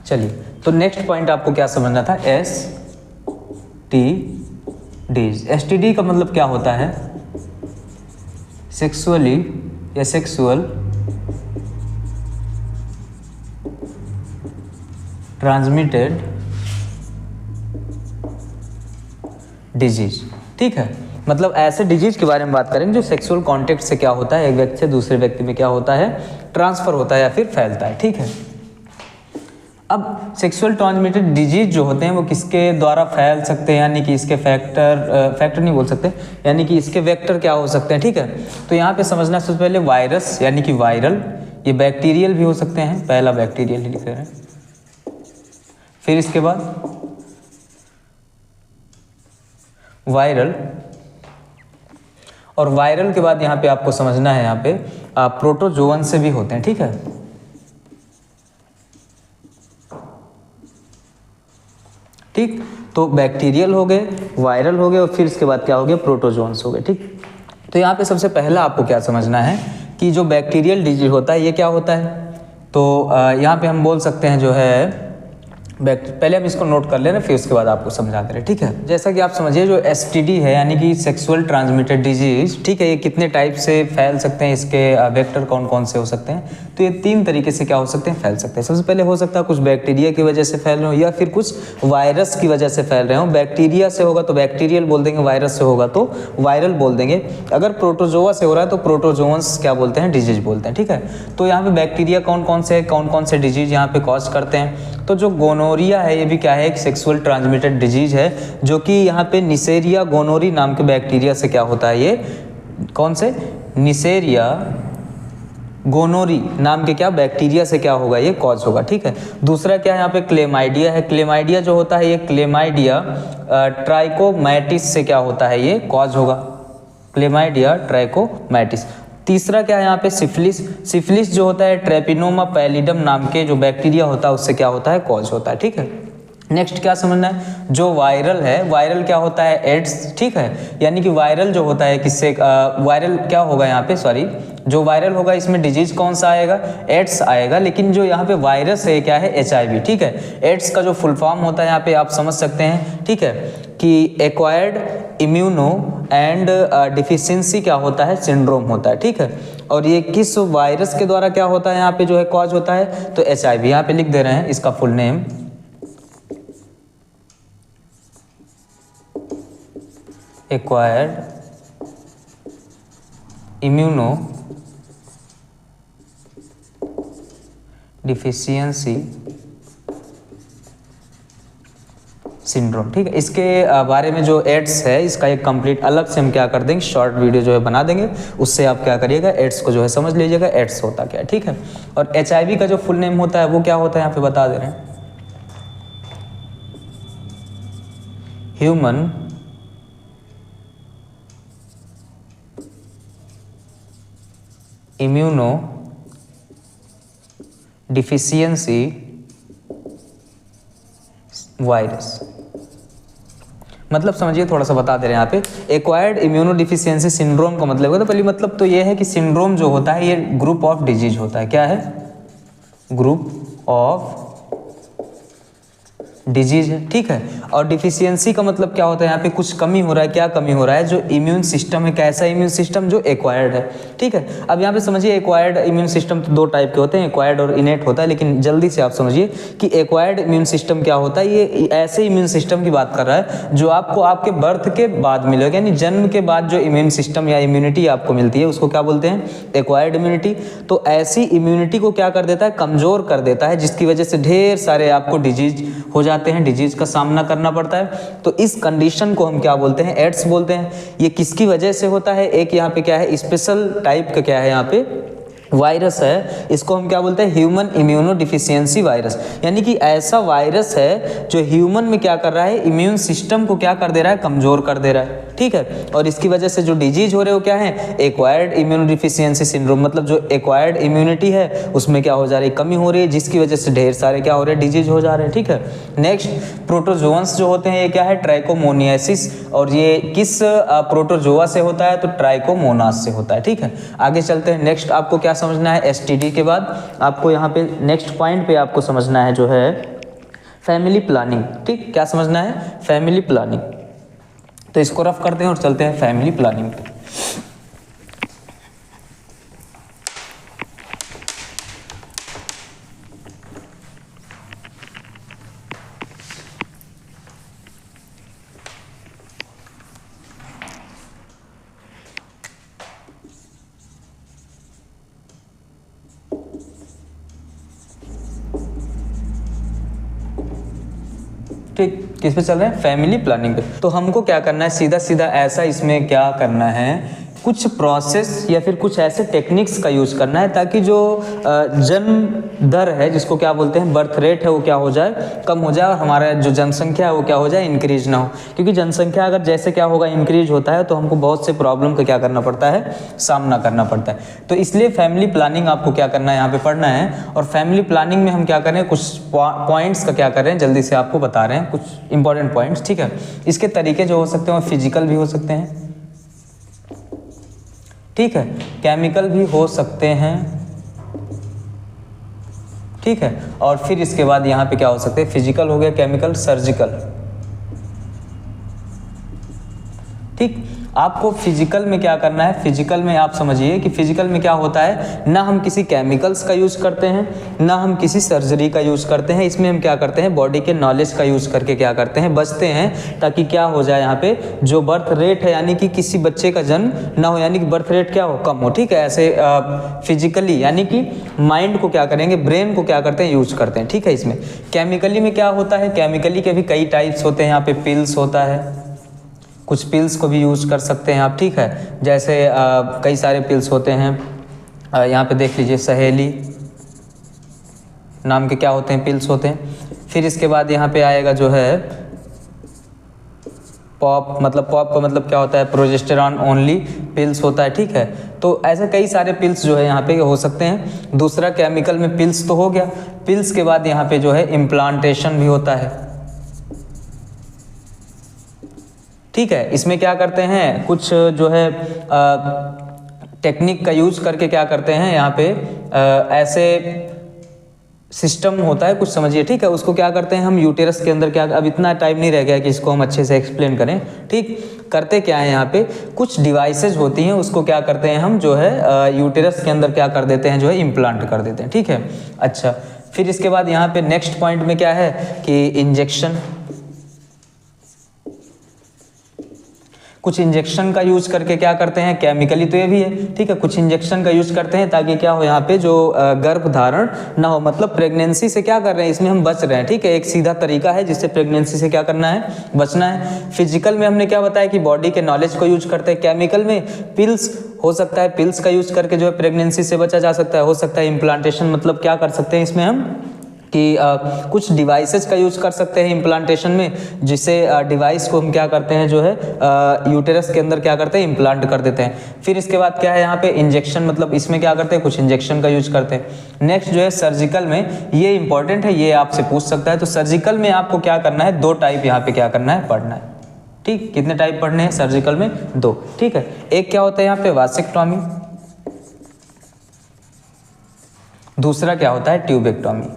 चलिए, तो नेक्स्ट पॉइंट आपको क्या समझना था, एसटीडीज। एसटीडी का मतलब क्या होता है, सेक्सुअली या सेक्सुअल ट्रांसमिटेड डिजीज। ठीक है, मतलब ऐसे डिजीज के बारे में बात करेंगे जो सेक्सुअल कांटेक्ट से क्या होता है, एक व्यक्ति से दूसरे व्यक्ति में क्या होता है, ट्रांसफर होता है या फिर फैलता है। ठीक है, अब सेक्सुअल ट्रांसमिटेड डिजीज जो होते हैं वो किसके द्वारा फैल सकते हैं, यानी कि इसके फैक्टर नहीं बोल सकते, यानी कि इसके वेक्टर क्या हो सकते हैं। ठीक है, तो यहाँ पे समझना सबसे पहले वायरस यानी कि वायरल, ये बैक्टीरियल भी हो सकते हैं, पहला बैक्टीरियल ही लिख रहे हैं। फिर इसके बाद वायरल, और वायरल के बाद यहाँ पे आपको समझना है, यहाँ पे प्रोटोजोवन से भी होते हैं, ठीक है। ठीक, तो बैक्टीरियल हो गए, वायरल हो गए, और फिर इसके बाद क्या हो गया, प्रोटोजोन्स हो गए, ठीक। तो यहाँ पे सबसे पहला आपको क्या समझना है कि जो बैक्टीरियल डिजीज होता है ये क्या होता है। तो यहाँ पे हम बोल सकते हैं जो है पहले हम इसको नोट कर ले रहे, फिर उसके बाद आपको समझा दे रहे, ठीक है। जैसा कि आप समझिए जो STD है यानी कि सेक्सुअल ट्रांसमिटेड डिजीज, ठीक है, ये कितने टाइप से फैल सकते हैं, इसके वेक्टर कौन कौन से हो सकते हैं। तो ये 3 तरीके से क्या हो सकते हैं, फैल सकते हैं। सबसे पहले हो सकता है कुछ बैक्टीरिया की वजह से फैल रहे हो, या फिर कुछ वायरस की वजह से फैल रहे हो। बैक्टीरिया से होगा तो बैक्टीरियल बोल देंगे, वायरस से होगा तो वायरल बोल देंगे। अगर प्रोटोजोआ से हो रहा है तो प्रोटोजोन्स क्या बोलते हैं, डिजीज बोलते हैं, ठीक है। तो यहाँ पे बैक्टीरिया कौन कौन से डिजीज यहाँ पे कॉज करते हैं। तो जो गोनोरिया है ये भी क्या है, एक सेक्सुअल ट्रांसमिटेड डिजीज है, जो कि यहाँ पे निसेरिया गोनोरी नाम के बैक्टीरिया से क्या होता है, ये कौन से, निसेरिया गोनोरी नाम के क्या बैक्टीरिया से क्या होगा, ये कॉज होगा, ठीक है। दूसरा क्या है यहाँ पे, क्लेमाइडिया है। क्लेमाइडिया जो होता है ये क्लेमाइडिया ट्राइकोमैटिस से क्या होता है, ये कॉज होगा, क्लेमाइडिया ट्राइकोमैटिस। तीसरा क्या है यहाँ पे, सिफिलिस। सिफिलिस जो होता है ट्रेपिनोमा पैलिडम नाम के जो बैक्टीरिया होता है उससे क्या होता है, कॉज होता है, ठीक है। नेक्स्ट क्या समझना है, जो वायरल है, वायरल क्या होता है, एड्स, ठीक है। यानी कि वायरल जो होता है किससे, वायरल क्या होगा यहाँ पे, सॉरी, जो वायरल होगा इसमें डिजीज कौन सा आएगा, एड्स आएगा। लेकिन जो यहाँ पे वायरस है क्या है, HIV, ठीक है। एड्स का जो फुल फॉर्म होता है यहाँ पे आप समझ सकते हैं, ठीक है, कि एक्वायर्ड इम्यूनो एंड डिफिशियंसी क्या होता है, सिंड्रोम होता है, ठीक है। और ये किस वायरस के द्वारा क्या होता है यहाँ पे जो है कॉज होता है, तो HIV। यहाँ पे लिख दे रहे हैं इसका full name, acquired immuno deficiency syndrome, ठीक है। इसके बारे में जो एड्स है इसका एक कंप्लीट अलग से हम क्या कर देंगे, शॉर्ट वीडियो जो है बना देंगे, उससे आप क्या करिएगा, एड्स को जो है समझ लीजिएगा, एड्स होता क्या है, ठीक है। और HIV का जो फुल नेम होता है वो क्या होता है, यहाँ पे बता दे रहे हैं, ह्यूमन इम्यूनो डिफिशियंसी वायरस। मतलब समझिए, थोड़ा सा बता दे रहे हैं यहाँ पे, एक्वायर्ड इम्यूनो डिफिशियंसी सिंड्रोम का मतलब है, तो पहले मतलब तो ये है कि सिंड्रोम जो होता है ये ग्रुप ऑफ डिजीज होता है, क्या है, ग्रुप ऑफ डिजीज है, ठीक है। और डिफिशियंसी का मतलब क्या होता है, यहाँ पे कुछ कमी हो रहा है, क्या कमी हो रहा है, जो इम्यून सिस्टम है, कैसा इम्यून सिस्टम, जो एक्वायर्ड है, ठीक है। अब यहाँ पे समझिए एक्वायर्ड इम्यून सिस्टम तो 2 टाइप के होते हैं, एक्वायर्ड और इनेट होता है। लेकिन जल्दी से आप समझिए कि एक्वायर्ड इम्यून सिस्टम क्या होता है, ये ऐसे इम्यून सिस्टम की बात कर रहा है जो आपको आपके बर्थ के बाद मिलेगा, यानी जन्म के बाद जो इम्यून सिस्टम या इम्यूनिटी आपको मिलती है उसको क्या बोलते हैं, एक्वायर्ड इम्यूनिटी। तो ऐसी इम्यूनिटी को क्या कर देता है, कमजोर कर देता है, जिसकी वजह से ढेर सारे आपको डिजीज हो जाते हैं, डिजीज का सामना करना पड़ता है। तो इस कंडीशन को हम क्या बोलते हैं, एड्स बोलते हैं। ये किसकी वजह से होता है, एक यहाँ पे क्या है, स्पेशल टाइप का क्या है, यहाँ पे वायरस है, इसको हम क्या बोलते हैं, ह्यूमन इम्यूनो डिफिशियंसी वायरस। यानी कि ऐसा वायरस है जो ह्यूमन में क्या कर रहा है, इम्यून सिस्टम को क्या कर दे रहा है, कमजोर कर दे रहा है, ठीक है। और इसकी वजह से जो डिजीज हो रहे हो क्या है, एक्वायर्ड इम्यूनो डिफिशियंसी सिंड्रोम। मतलब जो एक्वायर्ड इम्यूनिटी है उसमें क्या हो जा रही है, कमी हो रही है, जिसकी वजह से ढेर सारे क्या हो रहे हैं, डिजीज हो जा रहे हैं, ठीक है। नेक्स्ट प्रोटोजोन्स जो होते हैं ये क्या है, ट्राइकोमोनियासिस। और ये किस प्रोटोजोआ से होता है, तो ट्राइकोमोनास से होता है, ठीक है। आगे चलते हैं, नेक्स्ट आपको क्या समझना है, STD के बाद आपको यहाँ पे नेक्स्ट पॉइंट पे आपको समझना है जो है फैमिली प्लानिंग, ठीक। क्या समझना है, फैमिली प्लानिंग। तो इसको रफ करते हैं और चलते हैं फैमिली प्लानिंग पे। ठीक, किस पे चल रहे हैं, फैमिली प्लानिंग पे। तो हमको क्या करना है, सीधा सीधा ऐसा इसमें क्या करना है कुछ प्रोसेस या फिर कुछ ऐसे टेक्निक्स का यूज करना है ताकि जो जन्म दर है, जिसको क्या बोलते हैं बर्थ रेट है, वो क्या हो जाए, कम हो जाए, और हमारा जो जनसंख्या है वो क्या हो जाए, इंक्रीज ना हो। क्योंकि जनसंख्या अगर जैसे क्या होगा, इंक्रीज होता है, तो हमको बहुत से प्रॉब्लम का क्या करना पड़ता है, सामना करना पड़ता है। तो इसलिए फैमिली प्लानिंग आपको क्या करना है, यहाँ पे पढ़ना है। और फैमिली प्लानिंग में हम क्या कर रहे हैं, कुछ पॉइंट्स का क्या कर रहे हैं, जल्दी से आपको बता रहे हैं कुछ इंपॉर्टेंट पॉइंट्स, ठीक है। इसके तरीके जो हो सकते हैं वो फिजिकल भी हो सकते हैं, ठीक है, केमिकल भी हो सकते हैं, ठीक है, और फिर इसके बाद यहाँ पे क्या हो सकते हैं, फिजिकल हो गया, केमिकल, सर्जिकल, ठीक। आपको फिजिकल में क्या करना है, फिजिकल में आप समझिए कि फिजिकल में क्या होता है, ना हम किसी केमिकल्स का यूज करते हैं, ना हम किसी सर्जरी का यूज करते हैं। इसमें हम क्या करते हैं, बॉडी के नॉलेज का यूज करके क्या करते हैं, बचते हैं, ताकि क्या हो जाए, यहाँ पे जो बर्थ रेट है, यानी कि किसी बच्चे का जन्म ना हो, यानी कि बर्थ रेट क्या हो, कम हो, ठीक है। ऐसे फिजिकली यानी कि माइंड को क्या करेंगे, ब्रेन को क्या करते हैं, यूज करते हैं, ठीक है। इसमें केमिकली में क्या होता है, केमिकली के भी कई टाइप्स होते हैं। यहाँ पे पिल्स होता है, कुछ पिल्स को भी यूज कर सकते हैं आप, ठीक है। जैसे कई सारे पिल्स होते हैं, यहाँ पे देख लीजिए, सहेली नाम के क्या होते हैं, पिल्स होते हैं। फिर इसके बाद यहाँ पे आएगा जो है पॉप, मतलब पॉप का मतलब क्या होता है, प्रोजेस्टेरॉन ओनली पिल्स होता है, ठीक है। तो ऐसे कई सारे पिल्स जो है यहाँ पे हो सकते हैं। दूसरा, केमिकल में पिल्स तो हो गया, पिल्स के बाद यहाँ पे जो है इम्प्लांटेशन भी होता है, ठीक है। इसमें क्या करते हैं, कुछ जो है टेक्निक का यूज करके क्या करते हैं, यहाँ पे ऐसे सिस्टम होता है, कुछ समझिए, ठीक है। उसको क्या करते हैं हम, यूटेरस के अंदर क्या, अब इतना टाइम नहीं रह गया कि इसको हम अच्छे से एक्सप्लेन करें, ठीक। करते क्या है, यहाँ पे कुछ डिवाइसेज होती हैं, उसको क्या करते हैं हम जो है यूटेरस के अंदर क्या कर देते हैं, जो है इम्प्लांट कर देते हैं, ठीक है। अच्छा, फिर इसके बाद यहाँ पे नेक्स्ट पॉइंट में क्या है कि इंजेक्शन, कुछ इंजेक्शन का यूज करके क्या करते हैं, केमिकली तो ये भी है, ठीक है। कुछ इंजेक्शन का यूज करते हैं ताकि क्या हो, यहाँ पे जो गर्भ धारण ना हो, मतलब प्रेगनेंसी से क्या कर रहे हैं, इसमें हम बच रहे हैं, ठीक है। एक सीधा तरीका है जिससे प्रेगनेंसी से क्या करना है, बचना है। फिजिकल में हमने क्या बताया कि बॉडी के नॉलेज को यूज करते हैं। केमिकल में पिल्स हो सकता है, पिल्स का यूज करके जो है प्रेगनेंसी से बचा जा सकता है। हो सकता है इम्प्लांटेशन, मतलब क्या कर सकते हैं इसमें हम कि कुछ डिवाइसेस का यूज कर सकते हैं इम्प्लांटेशन में, जिससे डिवाइस को हम क्या करते हैं जो है यूटेरस के अंदर क्या करते हैं, इम्प्लांट कर देते हैं। फिर इसके बाद क्या है, यहाँ पे इंजेक्शन, मतलब इसमें क्या करते हैं, कुछ इंजेक्शन का यूज करते हैं। नेक्स्ट जो है सर्जिकल में, ये इंपॉर्टेंट है, ये आपसे पूछ सकता है। तो सर्जिकल में आपको क्या करना है, दो टाइप यहाँ पे क्या करना है, पढ़ना है, ठीक। कितने टाइप पढ़ने हैं सर्जिकल में, दो, ठीक है। एक क्या होता है यहाँ पे वासेक्टॉमी, दूसरा क्या होता है ट्यूबेक्टॉमी,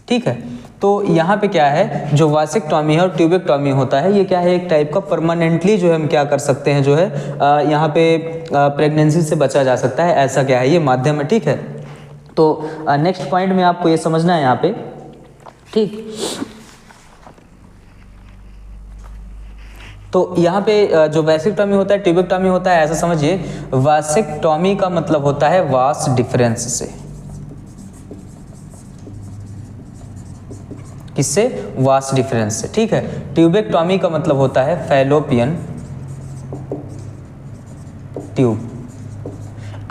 ठीक है। तो यहाँ पे क्या है, जो वासेक्टॉमी है और ट्यूबेक्टॉमी होता है, ये क्या है, एक टाइप का परमानेंटली जो है हम क्या कर सकते हैं, जो है यहाँ पे प्रेगनेंसी से बचा जा सकता है, ऐसा क्या है, ये माध्यम है, ठीक है। तो नेक्स्ट पॉइंट में आपको ये समझना है यहाँ पे, ठीक। तो यहाँ पे जो वासेक्टॉमी होता है, ट्यूबेक्टॉमी होता है, ऐसा समझिए, वासेक्टॉमी का मतलब होता है वास डिफरेंस से, किससे, वास डिफरेंस से, ठीक है। ट्यूबेक्टॉमी का मतलब होता है फैलोपियन ट्यूब।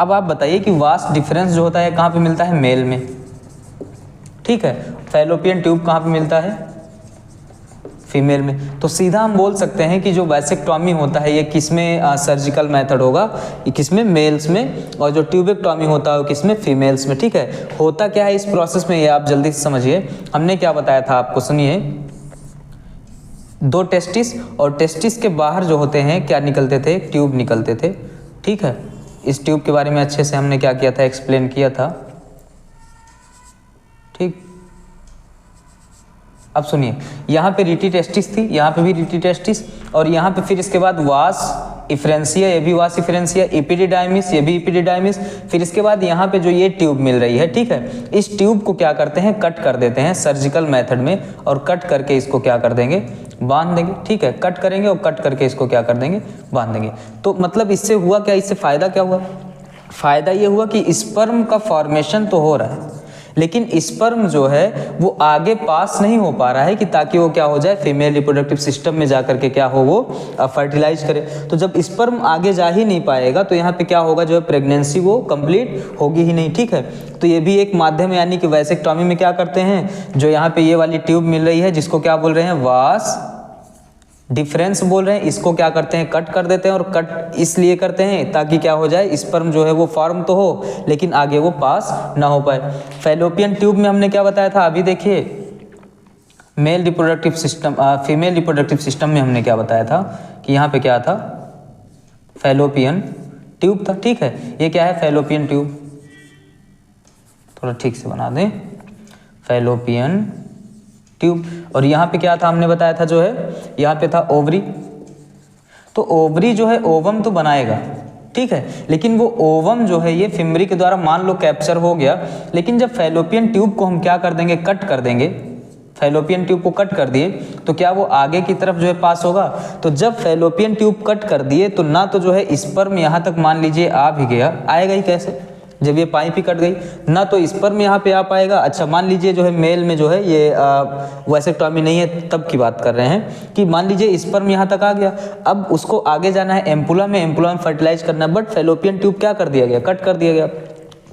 अब आप बताइए कि वास डिफरेंस जो होता है कहाँ पे मिलता है, मेल में, ठीक है। फैलोपियन ट्यूब कहाँ पे मिलता है, फीमेल में। तो सीधा हम बोल सकते हैं कि जो वासेक्टॉमी होता है ये किसमें सर्जिकल मेथड होगा, ये किसमें, मेल्स में, और जो ट्यूबेक्टॉमी होता है वो किसमें, फीमेल्स में, ठीक है। होता क्या है इस प्रोसेस में, ये आप जल्दी से समझिए। हमने क्या बताया था आपको, सुनिए, दो टेस्टिस, और टेस्टिस के बाहर जो होते हैं क्या निकलते थे, ट्यूब निकलते थे, ठीक है। इस ट्यूब के बारे में अच्छे से हमने क्या किया था, एक्सप्लेन किया था, ठीक। अब सुनिए, यहाँ पे रीटी टेस्टिस थी, यहाँ पे भी रीटी टेस्टिस, और यहाँ पे फिर इसके बाद वास इफ्रेंसिया, ये भी वास इफ्रेंसिया, एपिडिडाइमिस, ये भी एपिडिडाइमिस। फिर इसके बाद यहाँ पे जो ये ट्यूब मिल रही है, ठीक है, इस ट्यूब को क्या करते हैं, कट कर देते हैं सर्जिकल मेथड में, और कट करके इसको क्या कर देंगे, बांध देंगे, ठीक है। कट करेंगे और कट करके इसको क्या कर देंगे, बांध देंगे। तो मतलब इससे हुआ क्या, इससे फायदा क्या हुआ, फायदा ये हुआ कि स्पर्म का फॉर्मेशन तो हो रहा है, लेकिन स्पर्म जो है वो आगे पास नहीं हो पा रहा है कि ताकि वो क्या हो जाए, फीमेल रिप्रोडक्टिव सिस्टम में जाकर के क्या हो, वो फर्टिलाइज करे। तो जब स्पर्म आगे जा ही नहीं पाएगा तो यहाँ पे क्या होगा, जो है प्रेगनेंसी वो कंप्लीट होगी ही नहीं, ठीक है। तो ये भी एक माध्यम है, यानी कि वैसेक्टॉमी में क्या करते हैं, जो यहाँ पे ये वाली ट्यूब मिल रही है जिसको क्या बोल रहे हैं, वास डिफरेंस बोल रहे हैं, इसको क्या करते हैं, कट कर देते हैं। और कट इसलिए करते हैं ताकि क्या हो जाए, स्पर्म जो है वो फॉर्म तो हो लेकिन आगे वो पास ना हो पाए। फैलोपियन ट्यूब में हमने क्या बताया था, अभी देखिए male reproductive system, female reproductive system में हमने क्या बताया था कि यहाँ पे क्या था, फैलोपियन ट्यूब था, ठीक है। ये क्या है, फैलोपियन ट्यूब, थोड़ा ठीक से बना दें, फैलोपियन ट्यूब। और यहाँ पे क्या था, हमने बताया था जो है यहाँ पे था ओवरी। तो ओवरी जो है ओवम तो बनाएगा, ठीक है, लेकिन वो ओवम जो है ये फिमरी के द्वारा मान लो कैप्चर हो गया, लेकिन जब फैलोपियन ट्यूब को हम क्या कर देंगे, कट कर देंगे, फैलोपियन ट्यूब को कट कर दिए तो क्या वो आगे की तरफ जो है पास होगा। तो जब फैलोपियन ट्यूब कट कर दिए तो ना तो जो है स्पर्म यहाँ तक मान लीजिए आ भी गया, आएगा ही कैसे जब ये पाइप ही कट गई, ना तो स्पर्म यहाँ पे आ पाएगा। अच्छा मान लीजिए जो है मेल में जो है ये वैसेक्टॉमी नहीं है, तब की बात कर रहे हैं कि मान लीजिए स्पर्म यहाँ तक आ गया, अब उसको आगे जाना है एम्पुला में फर्टिलाइज करना है, बट फैलोपियन ट्यूब क्या कर दिया गया, कट कर दिया गया।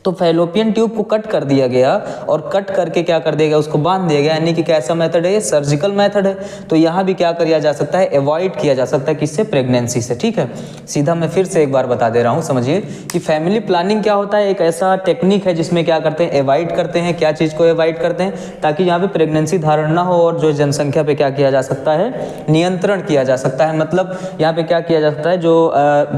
तो फैलोपियन ट्यूब को कट कर दिया गया और कट करके क्या कर दिया गया, उसको बांध दिया गया, यानी कि कैसा मेथड है, ये सर्जिकल मेथड है। तो यहाँ भी क्या किया जा सकता है, अवॉइड किया जा सकता है, किससे, प्रेगनेंसी से, ठीक है। सीधा मैं फिर से एक बार बता दे रहा हूँ, समझिए कि फैमिली प्लानिंग क्या होता है, एक ऐसा टेक्निक है जिसमें क्या करते हैं, अवॉइड करते हैं, क्या चीज़ को अवॉइड करते हैं, ताकि यहाँ पे प्रेगनेंसी धारण ना हो और जो जनसंख्या पे क्या किया जा सकता है, नियंत्रण किया जा सकता है। मतलब यहाँ पे क्या किया जा सकता है, जो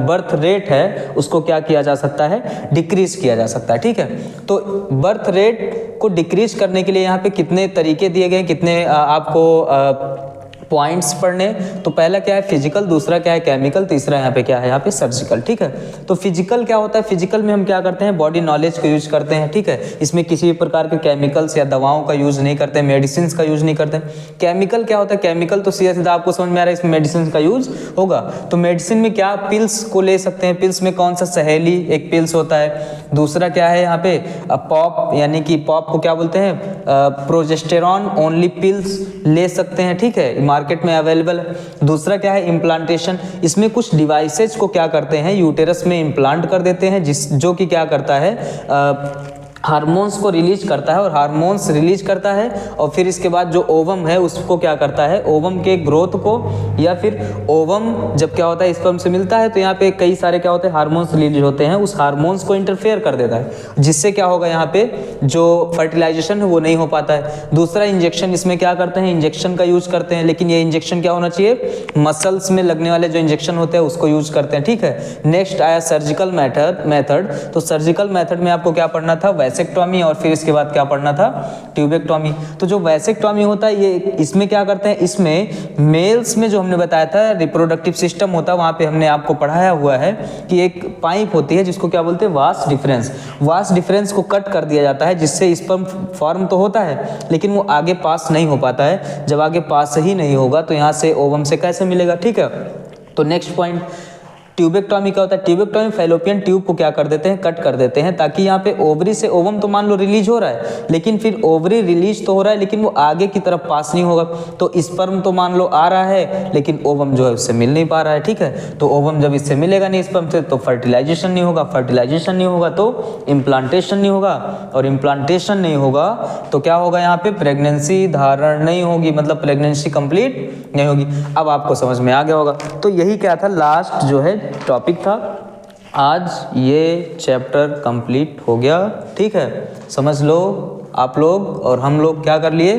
बर्थ रेट है उसको क्या किया जा सकता है, डिक्रीज किया जा सकता है, ठीक है। तो बर्थ रेट को डिक्रीज करने के लिए यहाँ पे कितने तरीके दिए गए, कितने आपको पॉइंट्स पढ़ने। तो पहला क्या है, फिजिकल, दूसरा क्या है, केमिकल, तीसरा यहाँ पे क्या है, यहाँ पे सर्जिकल, ठीक है। तो फिजिकल क्या होता है, फिजिकल में हम क्या करते हैं, बॉडी नॉलेज को यूज करते हैं, ठीक है। इसमें किसी भी प्रकार के केमिकल्स या दवाओं का यूज नहीं करते, मेडिसिन का यूज नहीं करते। केमिकल क्या होता है, केमिकल तो सीधा सीधा आपको समझ में आ रहा है, इसमें मेडिसिन का यूज होगा। तो मेडिसिन में क्या, पिल्स को ले सकते हैं, पिल्स में कौन सा, सहेली एक पिल्स होता है। दूसरा क्या है यहाँ पे, पॉप, यानी कि पॉप को क्या बोलते हैं, प्रोजेस्टेरॉन ओनली पिल्स ले सकते हैं, ठीक है, मार्केट में अवेलेबल है। दूसरा क्या है, इम्प्लांटेशन, इसमें कुछ डिवाइसेज को क्या करते हैं, यूटेरस में इम्प्लांट कर देते हैं, जो कि क्या करता है, हार्मोन्स को रिलीज करता है, और हार्मोन्स रिलीज करता है और फिर इसके बाद जो ओवम है उसको क्या करता है, ओवम के ग्रोथ को, या फिर ओवम जब क्या होता है स्पर्म से मिलता है तो यहाँ पे कई सारे क्या होते हैं, हार्मोन्स रिलीज होते हैं, उस हार्मोन्स को इंटरफेयर कर देता है, जिससे क्या होगा, यहाँ पे जो फर्टिलाइजेशन है वो नहीं हो पाता है। दूसरा इंजेक्शन, इसमें क्या करते हैं, इंजेक्शन का यूज करते हैं, लेकिन ये इंजेक्शन क्या होना चाहिए, मसल्स में लगने वाले जो इंजेक्शन होते हैं उसको यूज करते हैं, ठीक है। नेक्स्ट आया सर्जिकल मेथड। तो सर्जिकल मेथड में आपको क्या पढ़ना था, वैसेक्टॉमी, और फिर इसके बाद क्या पढ़ना था, ट्यूबेक्टॉमी। तो जो वैसेक्टॉमी होता है ये, इसमें क्या करते हैं, इसमें मेल्स में जो हमने बताया था रिप्रोडक्टिव सिस्टम होता है, वहां पे हमने आपको पढ़ाया हुआ है कि एक पाइप होती है जिसको क्या बोलते हैं, वास डिफरेंस। वास डिफरेंस को कट कर दिया जाता है, जिससे स्पर्म फॉर्म तो होता है लेकिन वो आगे पास नहीं हो पाता है। जब आगे पास ही नहीं होगा तो यहाँ से ओवम से कैसे मिलेगा, ठीक है। तो नेक्स्ट पॉइंट, ट्यूबेक्टॉमी क्या होता है, ट्यूबेक्टॉमी फैलोपियन ट्यूब को क्या कर देते हैं, कट कर देते हैं, ताकि यहाँ पे ओवरी से ओवम तो मान लो रिलीज हो रहा है, लेकिन फिर ओवरी रिलीज तो हो रहा है लेकिन वो आगे की तरफ पास नहीं होगा। तो स्पर्म तो मान लो आ रहा है लेकिन ओवम जो है उससे मिल नहीं पा रहा है, ठीक है। तो ओवम जब इससे मिलेगा नहीं स्पर्म से तो फर्टिलाइजेशन नहीं होगा, फर्टिलाइजेशन नहीं होगा तो इम्प्लांटेशन नहीं होगा, और इम्प्लांटेशन नहीं होगा तो क्या होगा, यहाँ पे प्रेगनेंसी धारण नहीं होगी, मतलब प्रेगनेंसी कंप्लीट नहीं होगी। अब आपको समझ में आ गया होगा। तो यही क्या था, लास्ट जो है टॉपिक था। आज ये चैप्टर कंप्लीट हो गया, ठीक है। समझ लो आप लोग, और हम लोग क्या कर लिए,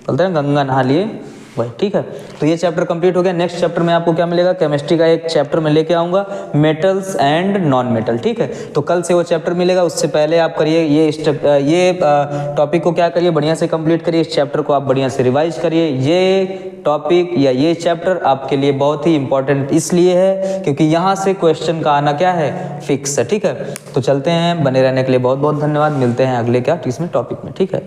बोलते हैं गंगा नहा लिए भाई, ठीक है। तो ये चैप्टर कंप्लीट हो गया। नेक्स्ट चैप्टर में आपको क्या मिलेगा, केमिस्ट्री का एक चैप्टर में लेके आऊँगा, मेटल्स एंड नॉन मेटल, ठीक है। तो कल से वो चैप्टर मिलेगा, उससे पहले आप करिए ये टॉपिक को क्या करिए, बढ़िया से कंप्लीट करिए, इस चैप्टर को आप बढ़िया से रिवाइज करिए। ये टॉपिक या ये चैप्टर आपके लिए बहुत ही इंपॉर्टेंट इसलिए है क्योंकि यहाँ से क्वेश्चन का आना क्या है, फिक्स है, ठीक है। तो चलते हैं, बने रहने के लिए बहुत बहुत धन्यवाद। मिलते हैं अगले क्या इसमें टॉपिक में, ठीक है।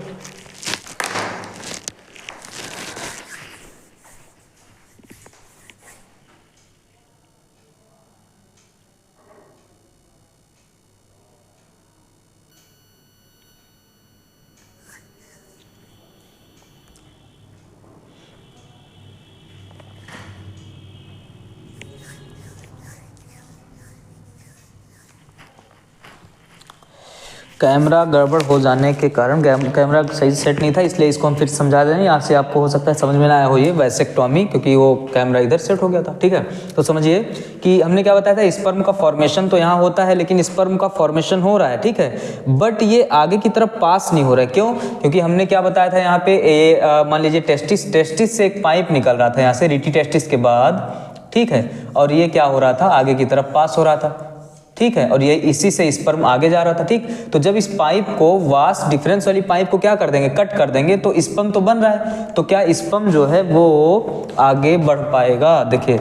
कैमरा गड़बड़ हो जाने के कारण कैमरा सही से सेट नहीं था, इसलिए इसको हम फिर समझा दें। यहाँ से आपको हो सकता है समझ में ना आया हो ये वैसेक्टॉमी, क्योंकि वो कैमरा इधर सेट हो गया था। ठीक है, तो समझिए कि हमने क्या बताया था, स्पर्म का फॉर्मेशन तो यहाँ होता है, लेकिन स्पर्म का फॉर्मेशन हो रहा है, ठीक है, बट ये आगे की तरफ पास नहीं हो रहा है। क्यों? क्योंकि हमने क्या बताया था यहाँ पे, मान लीजिए टेस्टिस से एक पाइप निकल रहा था यहाँ से रीटी टेस्टिस के बाद, ठीक है, और ये क्या हो रहा था, आगे की तरफ पास हो रहा था, ठीक है, और ये इसी से स्पर्म आगे जा रहा था। ठीक, तो जब इस पाइप को वास डिफरेंस वाली पाइप को क्या कर देंगे, कट कर देंगे, तो स्पर्म तो बन रहा है, तो क्या स्पर्म जो है वो आगे बढ़ पाएगा, देखिए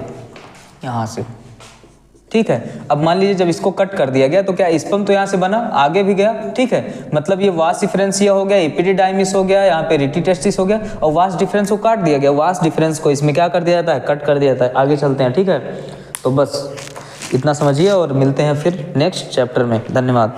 यहाँ से। ठीक है, अब मान लीजिए जब इसको कट कर दिया गया तो क्या स्पर्म तो यहाँ से बना, आगे भी गया। ठीक है, मतलब ये वास डिफरेंसिया हो गया, एपिडिडाइमिस हो गया, यहाँ पे रीटिटेस्टिस हो गया, और वास डिफरेंस को काट दिया गया। वास डिफरेंस को इसमें क्या कर दिया जाता है, कट कर दिया जाता है। आगे चलते हैं, ठीक है, तो बस इतना समझिए और मिलते हैं फिर नेक्स्ट चैप्टर में। धन्यवाद।